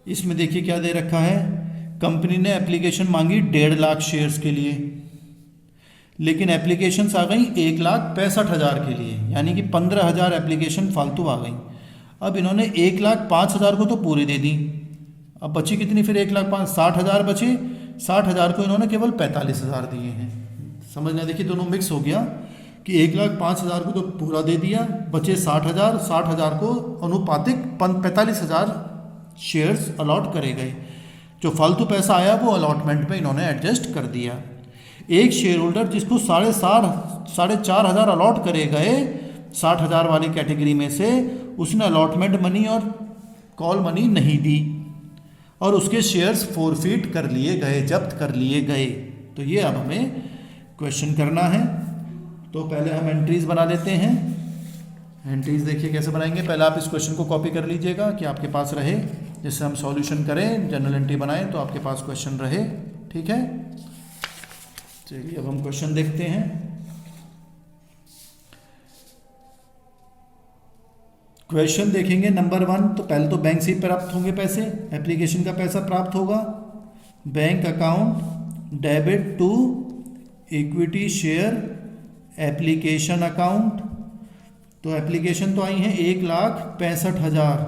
इसमें देखिए क्या दे रखा है, कंपनी ने एप्लीकेशन मांगी 1.5 लाख शेयर्स के लिए, लेकिन एप्लीकेशंस आ गई 1,65,000 के लिए, यानी कि 15,000 एप्लीकेशन फालतू आ गई। अब इन्होंने 1,05,000 को तो पूरी दे दी, अब बची कितनी फिर? 1,05,000, 60,000 बचे। 60,000 को इन्होंने केवल 45,000 दिए हैं। समझना, देखिए दोनों मिक्स हो गया कि 1,05,000 को तो पूरा दे दिया, बचे 60,000, 60,000 को अनुपातिक 45,000 शेयर्स अलॉट करे गए। जो फालतू पैसा आया वो अलॉटमेंट में इन्होंने एडजस्ट कर दिया। एक शेयर होल्डर जिसको 4,500 अलॉट करे गए 60,000 वाली कैटेगरी में से, उसने अलॉटमेंट मनी और कॉल मनी नहीं दी और उसके शेयर्स फोरफीट कर लिए गए, जब्त कर लिए गए। तो ये अब हमें क्वेश्चन करना है। तो पहले हम एंट्रीज बना लेते हैं। एंट्रीज देखिए कैसे बनाएंगे। पहले आप इस क्वेश्चन को कॉपी कर लीजिएगा कि आपके पास रहे, जिससे हम सॉल्यूशन करें, जनरल एंट्री बनाएं तो आपके पास क्वेश्चन रहे। ठीक है, चलिए अब हम क्वेश्चन देखते हैं। क्वेश्चन देखेंगे नंबर 1। तो पहले तो बैंक से ही प्राप्त होंगे पैसे, एप्लीकेशन का पैसा प्राप्त होगा। Bank account debit to equity share application account. तो एप्लीकेशन तो आई है 1,65,000,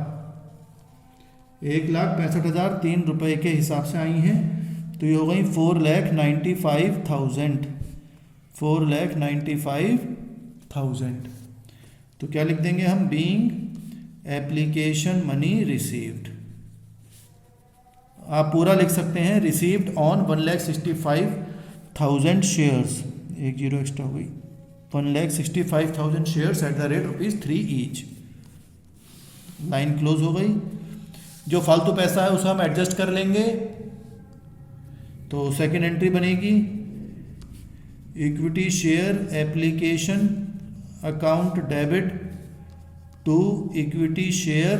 1,65,000 3 रुपए के हिसाब से आई हैं, तो ये हो गई 4,95,000, 4,95,000। तो क्या लिख देंगे हम? Being application money received. आप पूरा लिख सकते हैं, रिसीव्ड ऑन 1,65,000 शेयर्स, एक जीरो एक्स्ट्रा हो गई, 1,65,000 shares at the rate ₹3 each. Line close हो गई। जो फालतू पैसा है उसे हम एडजस्ट कर लेंगे। तो सेकेंड एंट्री बनेगी equity share application account debit to equity share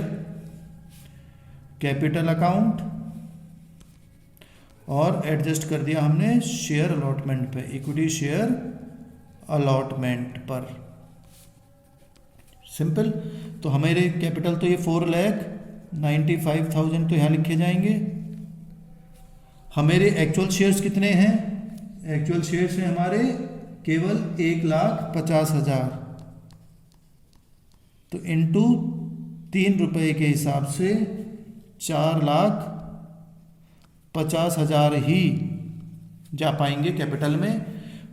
capital account. और एडजस्ट कर दिया हमने शेयर अलॉटमेंट पे, इक्विटी शेयर अलॉटमेंट पर। सिंपल। तो हमारे कैपिटल तो ये 4,95,000 तो यहाँ लिखे जाएंगे। हमारे एक्चुअल शेयर्स कितने हैं? एक्चुअल शेयर्स हैं हमारे केवल 1,50,000। तो इंटू 3 रुपये के हिसाब से 4,50,000 ही जा पाएंगे कैपिटल में।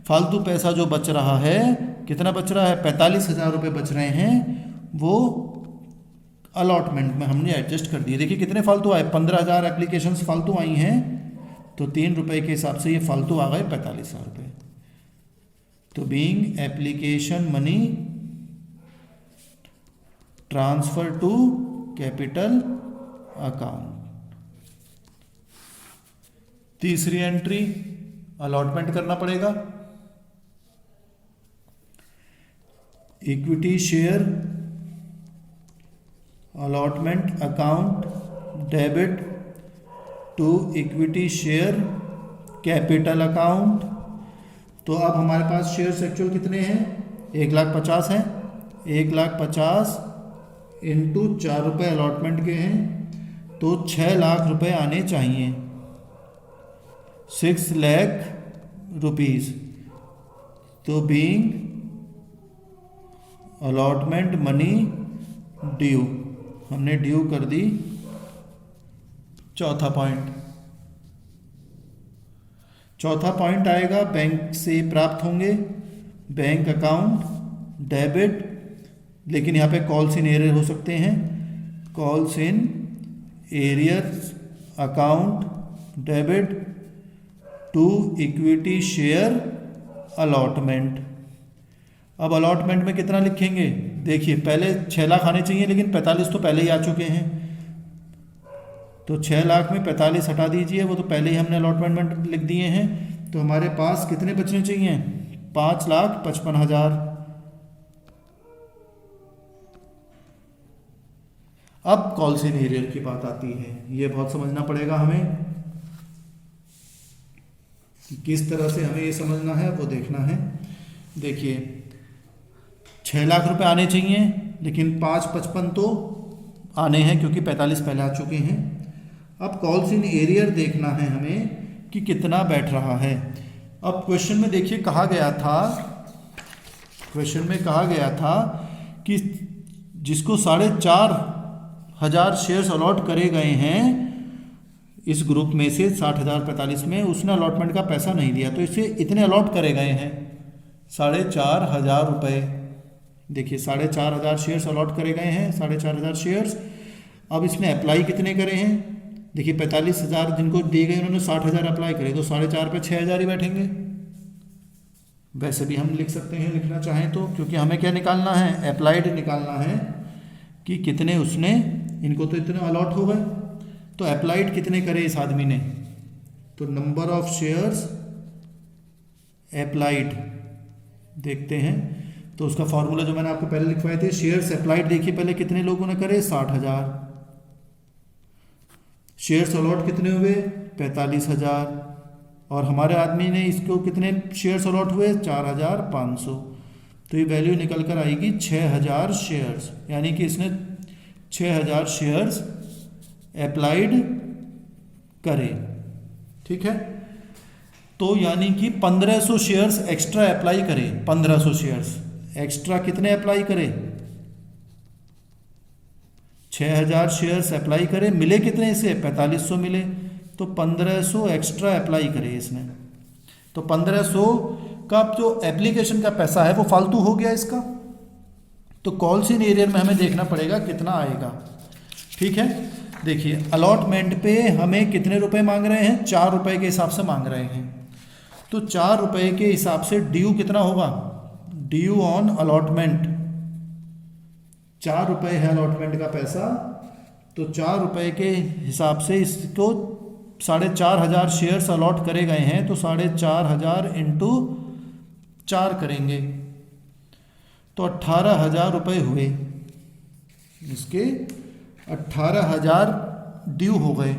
फालतू पैसा जो बच रहा है, कितना बच रहा है? 45,000 रुपये बच रहे हैं, वो अलॉटमेंट में हमने एडजस्ट कर दिए। देखिए कितने फालतू आए, 15,000 एप्लीकेशंस फालतू आई हैं, तो 3 रुपये के हिसाब से ये फालतू आ गए 45,000 रुपये। तो being application money transfer to capital account. तीसरी एंट्री अलॉटमेंट करना पड़ेगा। Equity share allotment account debit to equity share capital account. तो अब हमारे पास शेयर्स एक्चुअल कितने हैं? 1,50,000 हैं। 1,50,000 इंटू 4 रुपये अलॉटमेंट के हैं, तो 6 लाख रुपए आने चाहिए। 6 लाख रुपीज़। तो बीइंग अलॉटमेंट मनी ड्यू, हमने ड्यू कर दी। चौथा पॉइंट आएगा बैंक से प्राप्त होंगे, बैंक अकाउंट डेबिट, लेकिन यहाँ पे कॉल्स इन एरियर हो सकते हैं। Calls in arrears account debit to equity share allotment. अब अलॉटमेंट में कितना लिखेंगे? देखिए पहले 6 लाख आने चाहिए, लेकिन 45 तो पहले ही आ चुके हैं, तो 6 लाख में 45 हटा दीजिए, वो तो पहले ही हमने अलॉटमेंट में लिख दिए हैं। तो हमारे पास कितने बचने चाहिए? 5,55,000। अब कॉल्स इन एरियर की बात आती है, ये बहुत समझना पड़ेगा हमें, किस तरह से हमें ये समझना है वो देखना है। देखिए 6 लाख रुपए आने चाहिए, लेकिन 5,55 तो आने हैं क्योंकि 45 पहले आ चुके हैं। अब कॉल्स इन एरियर देखना है हमें कि कितना बैठ रहा है। अब क्वेश्चन में देखिए कहा गया था कि जिसको 4,500 शेयर्स अलॉट करे गए हैं इस ग्रुप में से 60,045 में, उसने अलॉटमेंट का पैसा नहीं दिया, तो इसे इतने अलॉट करे गए हैं 4,500 रुपये। देखिए 4,500 शेयर्स अलॉट करे गए हैं, 4,500 शेयर्स। अब इसने अप्लाई कितने करे हैं? देखिए 45,000 जिनको दिए गए उन्होंने 60,000 अप्लाई करे, तो 4,500 पे 6,000 ही बैठेंगे। वैसे भी हम लिख सकते हैं लिखना चाहें तो, क्योंकि हमें क्या निकालना है? अप्लाइड निकालना है कि कितने उसने, इनको तो इतने अलॉट हो गए, तो अप्लाइड कितने करे इस आदमी ने? तो नंबर ऑफ शेयर्स अप्लाइड देखते हैं। तो उसका फॉर्मूला जो मैंने आपको पहले लिखवाए थे, शेयर्स अप्लाइड देखिए पहले कितने लोगों ने करे? 60,000। शेयर्स अलॉट कितने हुए? 45,000। और हमारे आदमी ने इसको कितने शेयर्स अलॉट हुए? 4,500। तो ये वैल्यू निकल कर आएगी 6,000 शेयर्स, यानी कि इसने 6,000 शेयर्स अप्लाइड करे। ठीक है, तो यानी कि 1,500 शेयर्स एक्स्ट्रा अप्लाई करे। 1,500 शेयर्स एक्स्ट्रा कितने अप्लाई करे? 6,000 शेयर्स अप्लाई करे, मिले कितने इसे? 4,500 मिले, तो 1,500 एक्स्ट्रा अप्लाई करे इसने। तो 1,500 का जो एप्लीकेशन का पैसा है वो फालतू हो गया इसका। तो कॉल्स इन एरियर में हमें देखना पड़ेगा कितना आएगा। ठीक है, देखिए अलॉटमेंट पे हमें कितने रुपए मांग रहे हैं? 4 रुपए के हिसाब से मांग रहे हैं। तो 4 रुपए के हिसाब से ड्यू कितना होगा? ड्यू ऑन अलॉटमेंट 4 रुपए है अलॉटमेंट का पैसा, तो 4 रुपए के हिसाब से इसको 4,500 शेयर्स अलॉट करे गए हैं, तो 4,500 इंटू 4 करेंगे तो 18,000 रुपये हुए। इसके 18,000 ड्यू हो गए।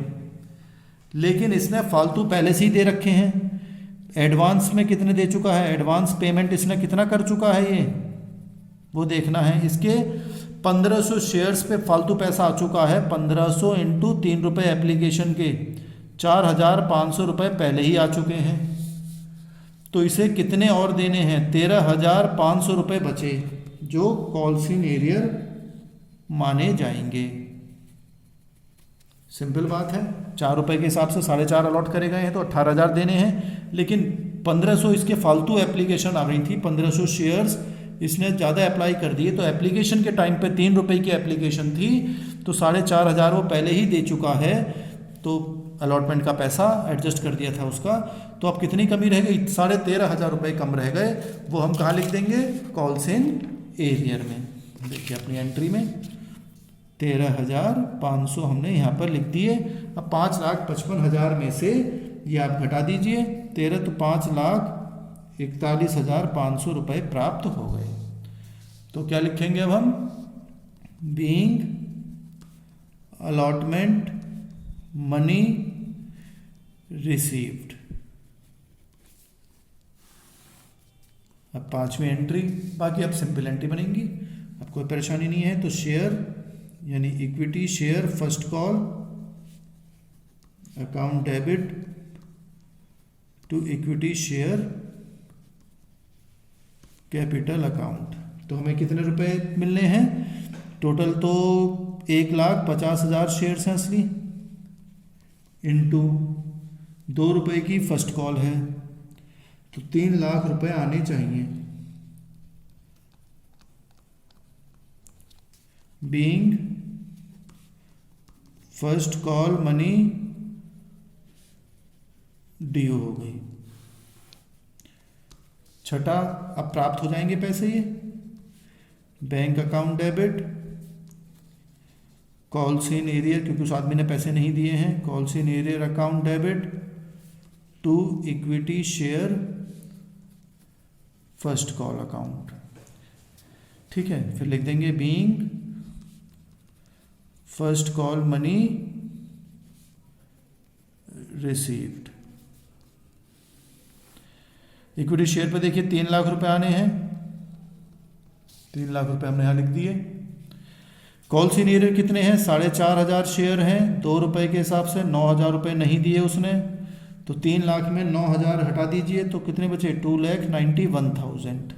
लेकिन इसने फालतू पहले से ही दे रखे हैं। एडवांस में कितने दे चुका है, एडवांस पेमेंट इसने कितना कर चुका है ये, वो देखना है। इसके 1500 शेयर्स पे फालतू पैसा आ चुका है। 1500 इंटू 3 रुपये एप्लीकेशन के 4500 रुपये पहले ही आ चुके हैं। तो इसे कितने और देने हैं, 13500 रुपये बचे जो कॉल्स इन एरियर माने जाएंगे। सिंपल बात है, 4 रुपये के हिसाब से 4.5 अलॉट करे गए हैं तो 18,000 देने हैं। लेकिन 1500 इसके फालतू एप्लीकेशन आ गई थी, 1500 शेयर्स इसने ज़्यादा अप्लाई कर दिए। तो एप्लीकेशन के टाइम पे 3 रुपये की एप्लीकेशन थी तो 4,500 वो पहले ही दे चुका है। तो अलॉटमेंट का पैसा एडजस्ट कर दिया था उसका। तो अब कितनी कमी रह गई, 13,500 रुपये कम रह गए। वो हम कहाँ लिख देंगे, कॉल्स इन एरियर में। देखिए अपनी एंट्री में 13,500 हमने यहाँ पर लिख दिए। अब 5,55,000 में से ये आप घटा दीजिए 13 तो 5,41,500 रुपये प्राप्त हो गए। तो क्या लिखेंगे अब हम, बीइंग अलॉटमेंट मनी रिसीव्ड। अब 5वीं एंट्री, बाकी अब सिंपल एंट्री बनेंगी, अब कोई परेशानी नहीं है। तो शेयर यानी equity share first call account debit to equity share capital account. तो हमें कितने रुपए मिलने हैं, टोटल तो 1,50,000 शेयर्स हैं असली, इनटू 2 रुपये की फर्स्ट कॉल है तो 3 लाख रुपए आने चाहिए। Being first call money due हो गई। छठा, अब प्राप्त हो जाएंगे पैसे ये, bank account debit calls in arrear, क्योंकि उस आदमी ने पैसे नहीं दिए हैं, calls in arrear account debit to equity share first call account. ठीक है, फिर लिख देंगे being first call money received. Equity share पे देखिए 3 लाख रुपए आने हैं, 3 लाख रुपए हमने यहां लिख दिए। कॉल्स इन एरियर कितने हैं, 4,500 शेयर हैं, 2 रुपए के हिसाब से 9,000 रुपए नहीं दिए उसने। तो 3 लाख में 9,000 हटा दीजिए तो कितने बचे, 2,91,000।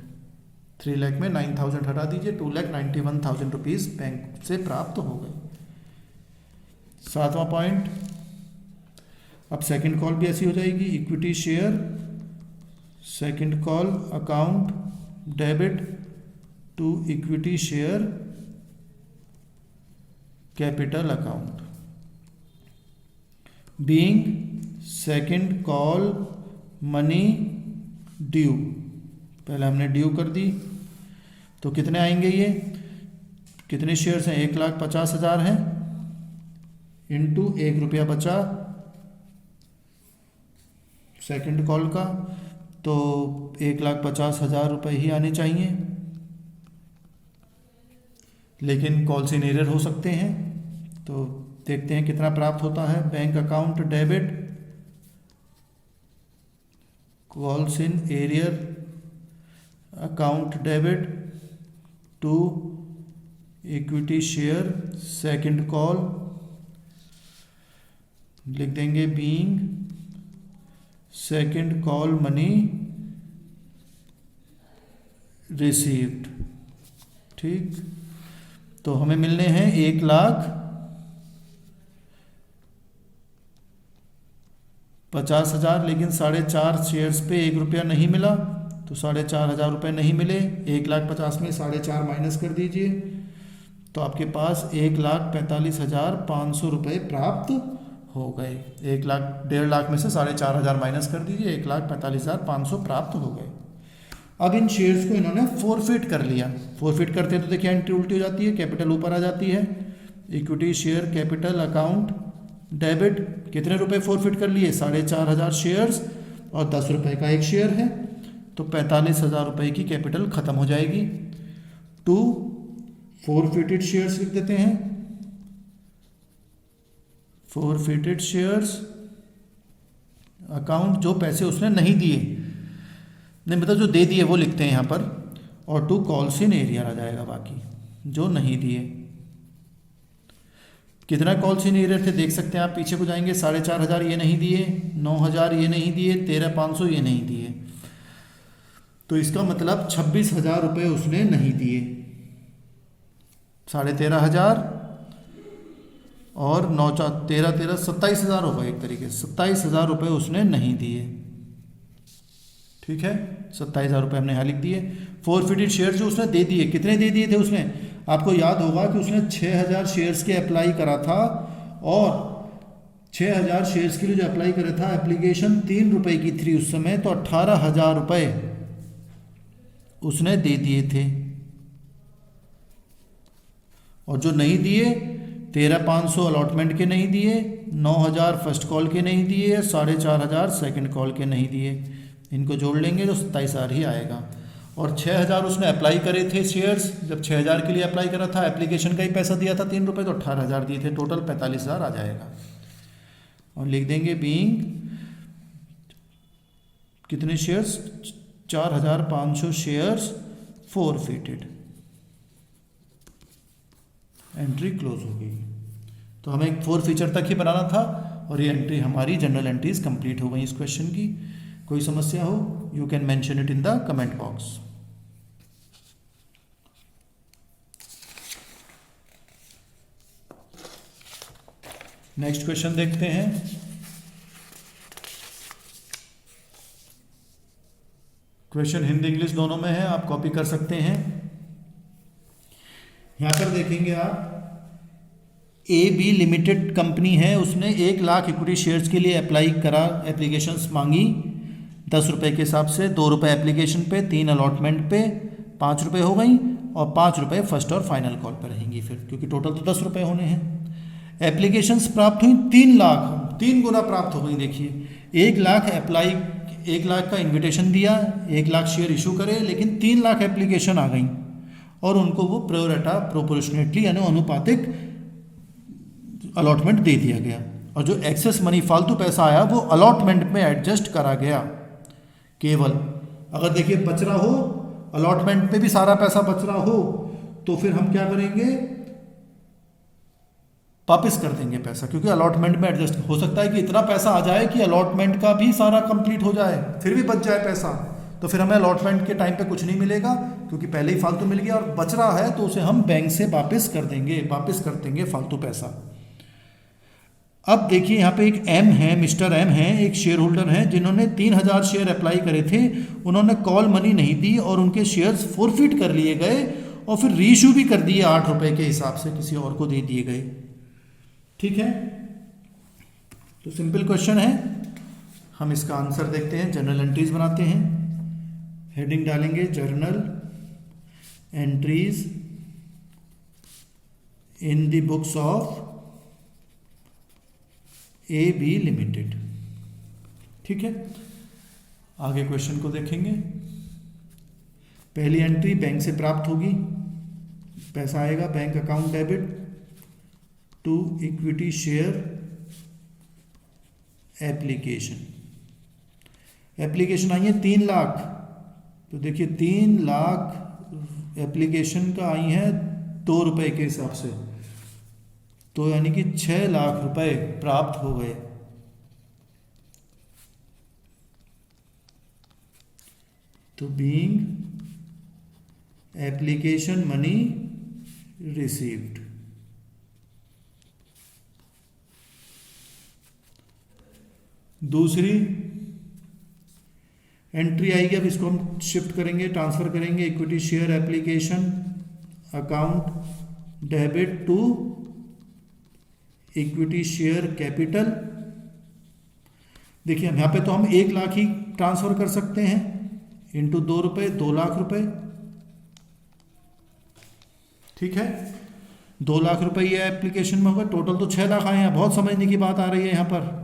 3 लाख में 9,000 हटा दीजिए, 2,91,000 रुपीज बैंक से प्राप्त हो गए। 7वां पॉइंट, अब सेकंड कॉल भी ऐसी हो जाएगी, equity share second call account debit to equity share capital account. Being second call money due, पहले हमने ड्यू कर दी तो कितने आएंगे ये, कितने शेयर्स हैं, 1,50,000 हैं, इंटू 1 रुपया बचा सेकंड कॉल का, तो 1,50,000 रुपये ही आने चाहिए। लेकिन कॉल्स इन एरियर हो सकते हैं, तो देखते हैं कितना प्राप्त होता है। Bank account debit calls in arrear account debit to equity share second call, लिख देंगे being second call money received. ठीक, तो हमें मिलने हैं 1,50,000, लेकिन 4.5 शेयर्स पे 1 रुपया नहीं मिला, तो 4,500 रुपये नहीं मिले। 1,50,000 में 4.5 माइनस कर दीजिए तो आपके पास 1,45,500 रुपये प्राप्त हो गए। 1,00,000 1.5 में से 4,500 माइनस कर दीजिए, 1,45,500 प्राप्त हो गए। अब इन शेयर्स को इन्होंने फोरफिट कर लिया। फोरफिट करते हैं तो देखिए एंट्री उल्टी हो जाती है, कैपिटल ऊपर आ जाती है। Equity share capital account debit, कितने रुपए फोरफिट कर लिए, 4,500 शेयर्स और 10 रुपये का एक शेयर है, तो 45,000 रुपये की कैपिटल खत्म हो जाएगी। टू फोरफिटेड शेयर्स लिख देते हैं, फोरफिटेड शेयर्स अकाउंट जो पैसे उसने नहीं दिए, नहीं मतलब जो दे दिए वो लिखते हैं यहाँ पर, और टू कॉल्स इन एरियर आ जाएगा, बाकी जो नहीं दिए। कितना कॉल्स इन एरियर थे देख सकते हैं आप, पीछे को जाएंगे, 4,500 ये नहीं दिए, 9,000 ये नहीं दिए, 13,500 ये नहीं दिए, तो इसका मतलब 26,000 रुपये उसने नहीं दिए। 13,500 और 9 13 13 27,000 रुपये, एक तरीके से 27,000 रुपये उसने नहीं दिए। ठीक है, 27,000 रुपये हमने यहाँ लिख दिए। फोरफिटेड शेयर जो उसने दे दिए, कितने दे दिए थे उसने, आपको याद होगा कि उसने 6,000 शेयर्स के अप्लाई करा था, और 6,000 शेयर्स के लिए जो अप्लाई करा था, एप्लीकेशन 3 रुपये की थी उस समय, तो 18,000 रुपये उसने दे दिए थे। और जो नहीं दिए, 13,500 अलॉटमेंट के नहीं दिए, 9,000 फर्स्ट कॉल के नहीं दिए, 4,500 सेकंड कॉल के नहीं दिए, इनको जोड़ लेंगे तो 27,000 ही आएगा। और 6,000 उसने अप्लाई करे थे शेयर्स, जब 6,000 के लिए अप्लाई करा था, एप्लीकेशन का ही पैसा दिया था 3 रुपये, तो 18,000 दिए थे, टोटल 45,000 आ जाएगा। और लिख देंगे बीइंग कितने shares, 4,500 shares forfeited, entry close हो गई। तो हमें 4 फीचर तक ही बनाना था, और ये एंट्री हमारी जनरल एंट्रीज कंप्लीट हो गई इस क्वेश्चन की। कोई समस्या हो, you can mention it in the comment box. Next question देखते हैं। क्वेश्चन हिंदी इंग्लिश दोनों में है, आप कॉपी कर सकते हैं। यहां पर देखेंगे आप, AB लिमिटेड कंपनी है, उसने 1 लाख इक्विटी शेयर्स के लिए अप्लाई करा, एप्लीकेशंस मांगी 10 रुपये के हिसाब से, 2 रुपये एप्लीकेशन पे, 3 अलॉटमेंट पे, 5 रुपये हो गई, और 5 रुपये फर्स्ट और फाइनल कॉल पर रहेंगी फिर, क्योंकि टोटल तो 10 रुपये होने हैं। एप्लीकेशंस प्राप्त हुई 3 लाख, 3 गुना प्राप्त हो गई। देखिए 1 लाख अप्लाई, 1 लाख का इन्विटेशन दिया, 1 लाख शेयर इशू करे, लेकिन 3 लाख एप्लीकेशन आ गई, और उनको वो प्रोरेटा प्रोपोर्शनेटली यानी अनुपातिक अलॉटमेंट दे दिया गया, और जो एक्सेस मनी फालतू पैसा आया वो अलॉटमेंट में एडजस्ट करा गया। केवल अगर देखिए बच रहा हो, अलॉटमेंट पे भी सारा पैसा बच रहा हो, तो फिर हम क्या करेंगे, वापस कर देंगे पैसा, क्योंकि अलॉटमेंट में एडजस्ट हो सकता है कि इतना पैसा आ जाए कि अलॉटमेंट का भी सारा कंप्लीट हो जाए, फिर भी बच जाए पैसा, तो फिर हमें अलॉटमेंट के टाइम पे कुछ नहीं मिलेगा, क्योंकि पहले ही फालतू मिल गया, और बच रहा है तो उसे हम बैंक से वापस कर देंगे, वापस कर देंगे फालतू पैसा। अब देखिए यहाँ पे एक एम है, मिस्टर एम है, एक शेयर होल्डर हैं, जिन्होंने 3,000 शेयर अप्लाई करे थे, उन्होंने कॉल मनी नहीं दी, और उनके शेयर्स फोरफिट कर लिए गए, और फिर रीइश्यू भी कर दिए 8 रुपये के हिसाब से, किसी और को दे दिए गए। ठीक है, तो सिंपल क्वेश्चन है, हम इसका आंसर देखते हैं। जनरल एंट्रीज बनाते हैं, हेडिंग डालेंगे journal entries in the books of AB limited. ठीक है, आगे क्वेश्चन को देखेंगे। पहली एंट्री बैंक से प्राप्त होगी, पैसा आएगा bank account debit to equity share application. Application आई है 3 लाख, तो देखिए 3 लाख एप्लीकेशन का आई है 2 रुपये के हिसाब से, तो यानी कि 6 लाख रुपए प्राप्त हो गए। तो बीइंग एप्लीकेशन मनी रिसीव्ड। दूसरी एंट्री आएगी, अब इसको हम शिफ्ट करेंगे, ट्रांसफर करेंगे, equity share application account debit to equity share capital. देखिए हम यहाँ पे तो हम 1 लाख ही ट्रांसफर कर सकते हैं, इंटू 2 रुपये, 2 लाख रुपए। ठीक है, 2 लाख रुपए ये एप्लीकेशन में होगा, टोटल तो 6 लाख आए हैं। बहुत समझने की बात आ रही है यहाँ पर।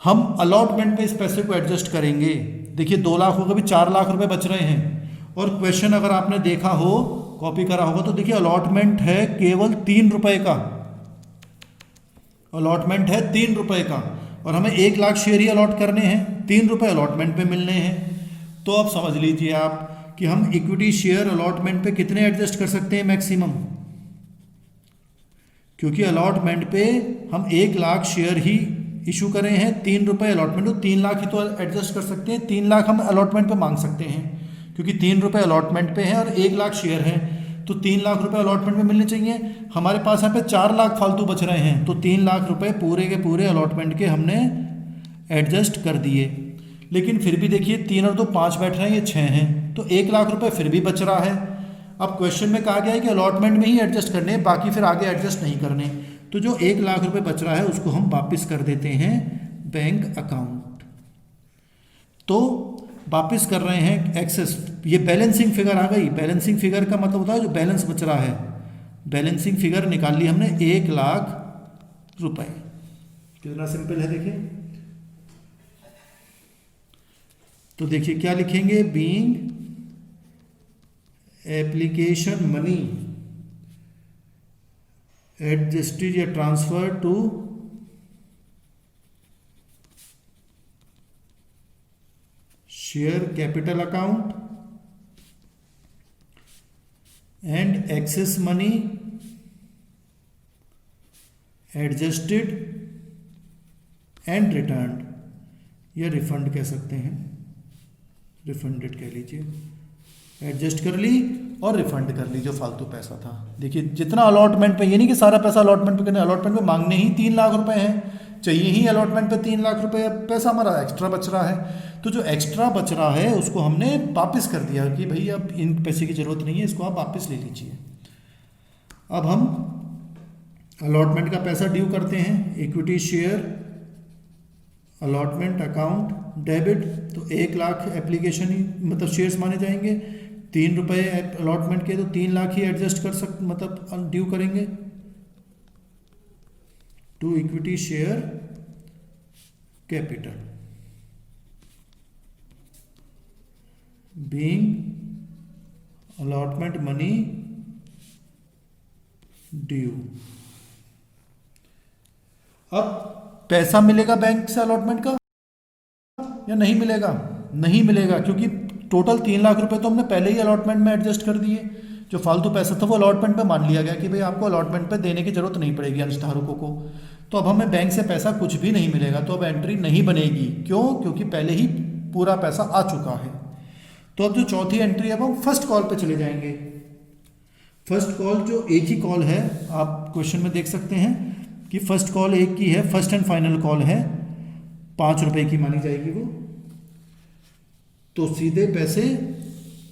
हम अलॉटमेंट में इस पैसे को एडजस्ट करेंगे। देखिए 2 लाख हो गए, 4 लाख रुपए बच रहे हैं। और क्वेश्चन अगर आपने देखा हो, कॉपी करा होगा, तो देखिए अलॉटमेंट है केवल 3 रुपए का, अलॉटमेंट है 3 रुपए का। और हमें 1 लाख शेयर ही अलॉट करने हैं, 3 रुपये अलॉटमेंट पे मिलने हैं। तो अब समझ लीजिए आप कि हम इक्विटी शेयर अलॉटमेंट पे कितने एडजस्ट कर सकते हैं मैक्सिमम, क्योंकि अलॉटमेंट पे हम 1 लाख शेयर ही इशू करे हैं, 3 रुपये अलॉटमेंट, तो 3 लाख ही तो एडजस्ट कर सकते हैं। 3 लाख हम अलॉटमेंट पे मांग सकते हैं, क्योंकि 3 रुपये अलॉटमेंट पे है और 1 लाख शेयर है, तो 3 लाख रुपए अलॉटमेंट में मिलने चाहिए। हमारे पास यहाँ पे 4 लाख फालतू बच रहे हैं, तो 3 लाख रुपए पूरे के पूरे अलॉटमेंट के हमने एडजस्ट कर दिए। लेकिन फिर भी देखिए 3 और 2 5 बैठ रहे हैं, ये 6 हैं, तो 1 लाख रुपए फिर भी बच रहा है। अब क्वेश्चन में कहा गया है कि अलॉटमेंट में ही एडजस्ट करने, बाकी फिर आगे एडजस्ट नहीं करने। तो जो 1 लाख रुपए बच रहा है उसको हम वापस कर देते हैं बैंक अकाउंट। तो वापस कर रहे हैं एक्सेस, ये बैलेंसिंग फिगर आ गई। बैलेंसिंग फिगर का मतलब होता है जो बैलेंस बच रहा है। बैलेंसिंग फिगर निकाल ली हमने 1 लाख रुपए। कितना सिंपल है देखिए। तो देखिए क्या लिखेंगे, बीइंग एप्लीकेशन मनी एडजस्टेड या transfer to share capital account and excess money adjusted and return, या रिफंड कह सकते हैं, रिफंडेड कह लीजिए। एडजस्ट कर ली और रिफंड कर ली जो फालतू पैसा था। देखिए जितना अलॉटमेंट पे, ये नहीं कि सारा पैसा अलॉटमेंट पे करना, अलॉटमेंट पे मांगने ही 3 लाख रुपए हैं, चाहिए ही अलॉटमेंट पे 3 लाख रुपए, पैसा हमारा एक्स्ट्रा बच रहा है। तो जो एक्स्ट्रा बच रहा है उसको हमने वापस कर दिया कि भाई अब इन पैसे की ज़रूरत नहीं है, इसको आप वापस ले लीजिए। अब हम अलॉटमेंट का पैसा ड्यू करते हैं। Equity share allotment account debit, तो 1 लाख एप्लीकेशन ही मतलब शेयर्स माने जाएंगे, 3 रुपये अलॉटमेंट के, तो 3 लाख ही एडजस्ट कर सकते, मतलब ड्यू करेंगे to equity share capital being allotment money due. अब पैसा मिलेगा बैंक से अलॉटमेंट का या नहीं मिलेगा? नहीं मिलेगा, क्योंकि टोटल 3 लाख रुपए तो हमने पहले ही अलॉटमेंट में एडजस्ट कर दिए। जो फालतू पैसा था वो अलॉटमेंट पे मान लिया गया कि भाई आपको अलॉटमेंट पे देने की जरूरत नहीं पड़ेगी अंशधारकों को। तो अब हमें बैंक से पैसा कुछ भी नहीं मिलेगा, तो अब एंट्री नहीं बनेगी। क्यों? क्योंकि पहले ही पूरा पैसा आ चुका है। तो अब जो चौथी एंट्री है, अब हम फर्स्ट कॉल पे चले जाएंगे। फर्स्ट कॉल जो एक ही कॉल है, आप क्वेश्चन में देख सकते हैं कि फर्स्ट कॉल एक की है, फर्स्ट एंड फाइनल कॉल है, 5 रुपए की मानी जाएगी वो। तो सीधे पैसे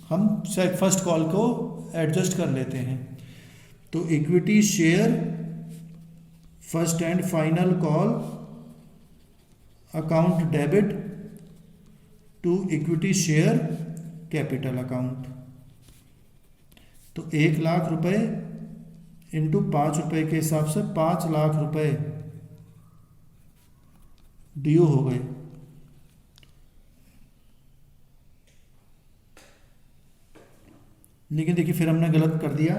हम फर्स्ट कॉल को एडजस्ट कर लेते हैं। तो equity share first and final call account debit to equity share capital account. तो 1 लाख रुपए इंटू 5 रुपए के हिसाब से 5 लाख रुपए ड्यू हो गए। लेकिन देखिए फिर हमने गलत कर दिया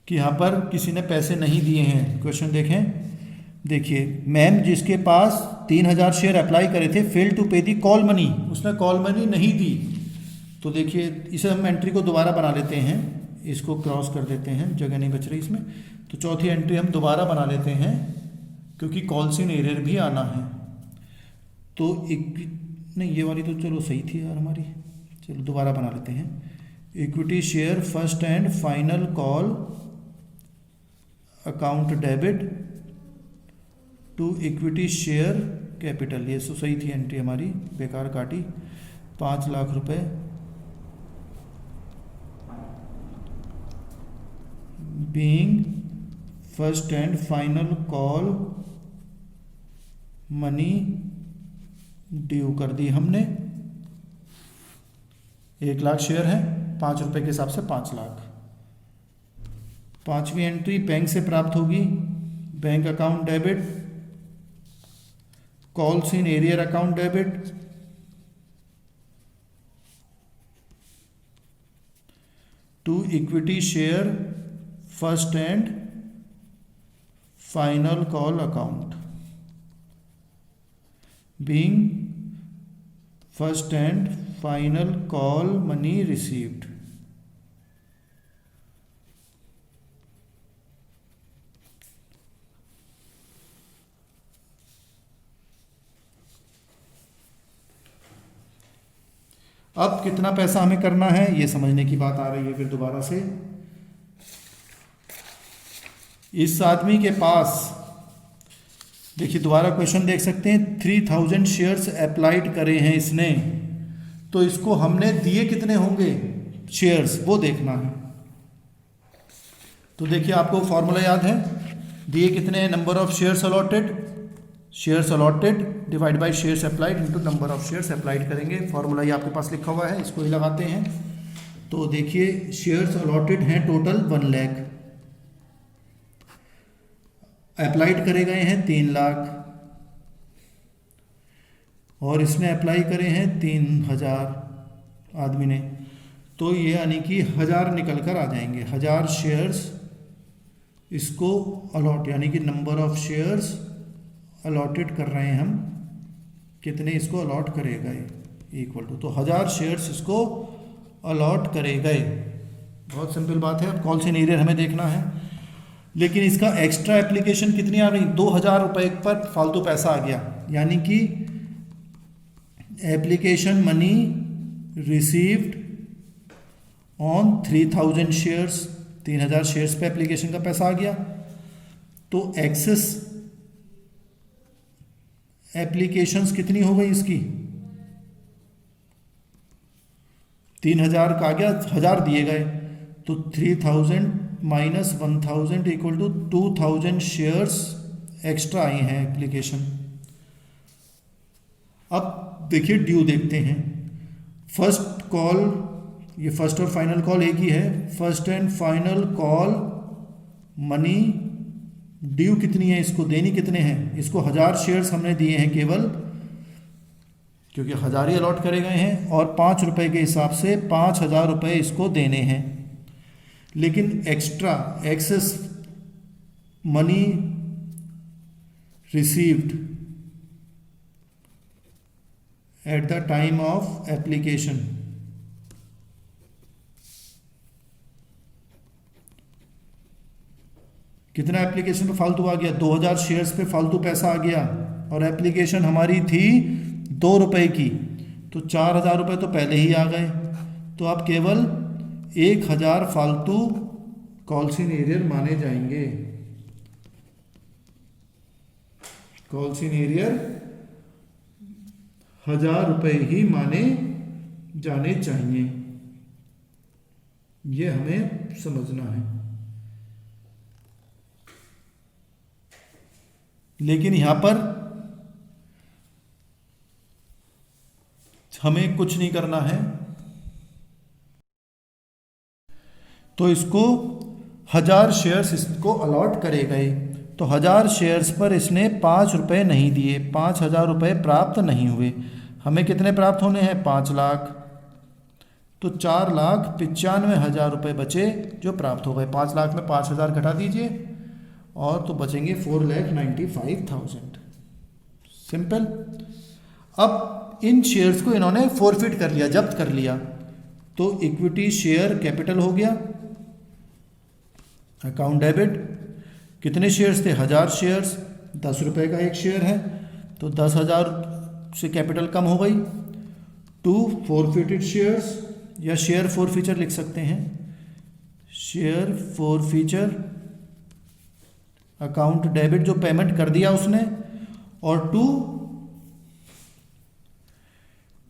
कि यहाँ पर किसी ने पैसे नहीं दिए हैं। क्वेश्चन देखें, देखिए मैम जिसके पास 3000 शेयर अप्लाई करे थे, फेल टू पे दी कॉल मनी, उसने कॉल मनी नहीं दी। तो देखिए इसे हम एंट्री को दोबारा बना लेते हैं, इसको क्रॉस कर देते हैं, जगह नहीं बच रही इसमें। तो चौथी एंट्री हम दोबारा बना लेते हैं क्योंकि कॉल्स इन एरर भी आना है। तो नहीं, ये वाली तो चलो सही थी यार हमारी, चलो दोबारा बना लेते हैं। Equity share first and final call account debit to equity share capital, ये सो सही थी एंट्री हमारी, बेकार काटी। 5 लाख रुपए being first and final call money due कर दी हमने। 1 लाख शेयर है, 5 रुपए के हिसाब से 5 लाख। 5वीं एंट्री बैंक से प्राप्त होगी, bank account debit calls in arrear account debit to equity share first and final call account. Being first and final call money received. अब कितना पैसा हमें करना है ये समझने की बात आ रही है फिर दोबारा से। इस आदमी के पास देखिए दोबारा क्वेश्चन देख सकते हैं, 3000 शेयर्स अप्लाइड करे हैं इसने, तो इसको हमने दिए कितने होंगे शेयर्स वो देखना है। तो देखिए आपको फॉर्मूला याद है, दिए कितने हैं, number of shares allotted, shares allotted divide by shares applied into number of shares applied करेंगे। फॉर्मूला ये आपके पास लिखा हुआ है, इसको ही लगाते हैं। तो देखिए शेयर्स अलॉटेड हैं टोटल 1 लाख, अप्लाइड करे गए हैं 3 लाख, और इसने अप्लाई करे हैं 3000 आदमी ने, तो ये यानी कि 1000 निकल कर आ जाएंगे। 1000 शेयर्स इसको अलॉट यानी कि नंबर ऑफ शेयर्स अलॉटेड कर रहे हैं हम, कितने इसको अलॉट करे गए इक्वल टू, तो 1000 शेयर्स इसको अलॉट करे गए। बहुत सिंपल बात है। अब कॉल सिनेरियो हमें देखना है, लेकिन इसका एक्स्ट्रा एप्लीकेशन कितनी आ गई, 2000 रुपये पर फालतू पैसा आ गया, यानी कि application money received on 3000 shares, 3000 shares पे एप्लीकेशन का पैसा आ गया। तो एक्सेस एप्लीकेशंस कितनी हो गई इसकी, 3000 का आ गया, 1000 दिए गए, तो 3000 minus 1000 equal to 2000 shares extra आई हैं एप्लीकेशन। अब देखिए ड्यू देखते हैं, फर्स्ट कॉल, ये फर्स्ट और फाइनल कॉल एक ही है, first and final call money due कितनी है, इसको देनी कितने हैं, इसको 1000 शेयर्स हमने दिए हैं केवल, क्योंकि 1000 ही अलॉट करे गए हैं, और 5 रुपये के हिसाब से 5000 रुपये इसको देने हैं। लेकिन extra excess money received eight the time of application, कितना एप्लीकेशन पे फालतू आ गया, 2000 शेयर्स पे फालतू पैसा आ गया, और एप्लीकेशन हमारी थी 2 रुपये की, तो 4000 रुपये तो पहले ही आ गए। तो अब केवल 1000 फालतू कॉल्सिन एरियर माने जाएंगे, कॉल्सिन एरियर 1000 रुपये ही माने जाने चाहिए, ये हमें समझना है। लेकिन यहां पर हमें कुछ नहीं करना है, तो इसको 1000 शेयर्स इसको अलॉट करे गए, तो 1000 शेयर्स पर इसने 5 रुपये नहीं दिए, 5000 रुपये प्राप्त नहीं हुए। हमें कितने प्राप्त होने हैं, 5 लाख, तो 4,95,000 रुपये बचे जो प्राप्त हो गए। 5 लाख में 5000 घटा दीजिए और तो बचेंगे 4,95,000। सिंपल। अब इन शेयर्स को इन्होंने फोरफिट कर लिया, जब्त कर लिया, तो इक्विटी शेयर कैपिटल हो गया, अकाउंट डेबिट। कितने शेयर्स थे, 1000 शेयर्स, 10 रुपये का एक शेयर है, तो 10,000 से कैपिटल कम हो गई। 2 फोरफिटेड शेयर्स, या शेयर फोरफीचर लिख सकते हैं, शेयर फोरफीचर, अकाउंट डेबिट जो पेमेंट कर दिया उसने, और 2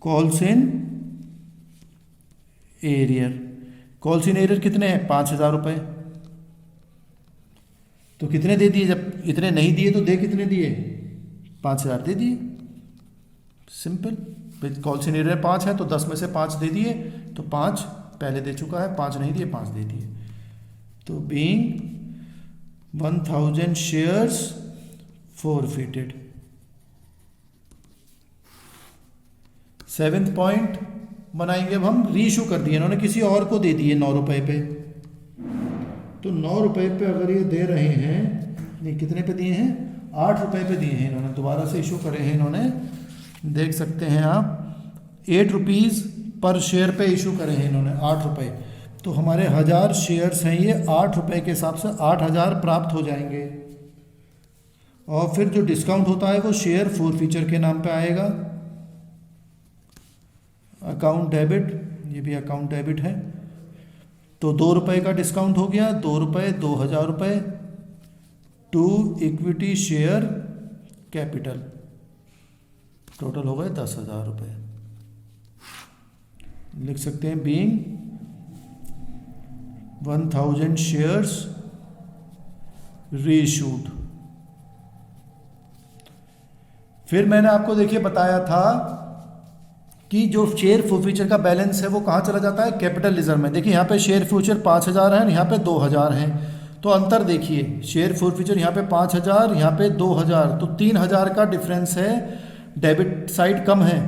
calls in arrear. Calls in arrear कितने हैं, 5000 रुपये। तो कितने दे दिए, जब इतने नहीं दिए तो दे कितने दिए, 5000 दे दिए। सिंपल। कॉल्स इन एरियर 5 है तो 10 में से 5 दे दिए, तो 5 पहले दे चुका है, 5 नहीं दिए, 5 दे दिए। तो being 1000 shares forfeited. 7th point बनाएंगे अब हम, रीइशू कर दिए इन्होंने, किसी और को दे दिए 9 रुपये पे। तो 9 रुपये पे अगर ये दे रहे हैं, नहीं कितने पे दिए हैं, 8 रुपये पे दिए हैं इन्होंने, दोबारा से इशू करे हैं इन्होंने देख सकते हैं आप 8 रुपीज़ पर शेयर पे इशू करे हैं इन्होंने, 8 रुपये। तो हमारे 1000 शेयर्स हैं, ये 8 रुपये के हिसाब से 8000 प्राप्त हो जाएंगे। और फिर जो डिस्काउंट होता है वो शेयर फोरफीचर के नाम पे आएगा, अकाउंट डेबिट, ये भी अकाउंट डेबिट है। तो 2 रुपये का डिस्काउंट हो गया, 2 रुपये, 2000 रुपये to equity share capital, total हो गए 10,000 रुपये। लिख सकते हैं बीइंग 1000 शेयर्स रीइशूड। फिर मैंने आपको देखिए बताया था कि जो शेयर फोरफीचर का बैलेंस है वो कहाँ चला जाता है, कैपिटल रिजर्व में। देखिए यहाँ पे शेयर फ्यूचर 5000 है, यहाँ पे 2000 हैं। तो अंतर देखिए, शेयर फोरफीचर यहाँ पे 5000, यहाँ पे 2000, तो 3000 का डिफरेंस है। डेबिट साइड कम है,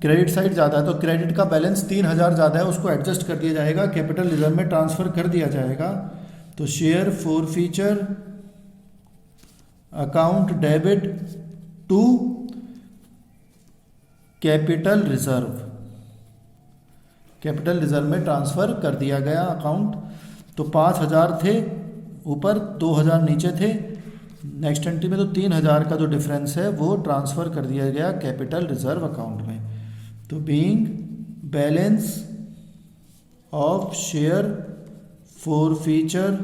क्रेडिट साइड ज़्यादा है, तो क्रेडिट का बैलेंस 3000 ज़्यादा है, उसको एडजस्ट कर दिया जाएगा, कैपिटल रिजर्व में ट्रांसफ़र कर दिया जाएगा। तो share forfeiture account debit to capital reserve, capital reserve में ट्रांसफ़र कर दिया गया अकाउंट। तो 5000 थे ऊपर, 2000 नीचे थे। नेक्स्ट एंट्री में तो 3000 का जो डिफरेंस है वो ट्रांसफ़र कर दिया गया कैपिटल रिजर्व अकाउंट में। तो being balance of share forfeiture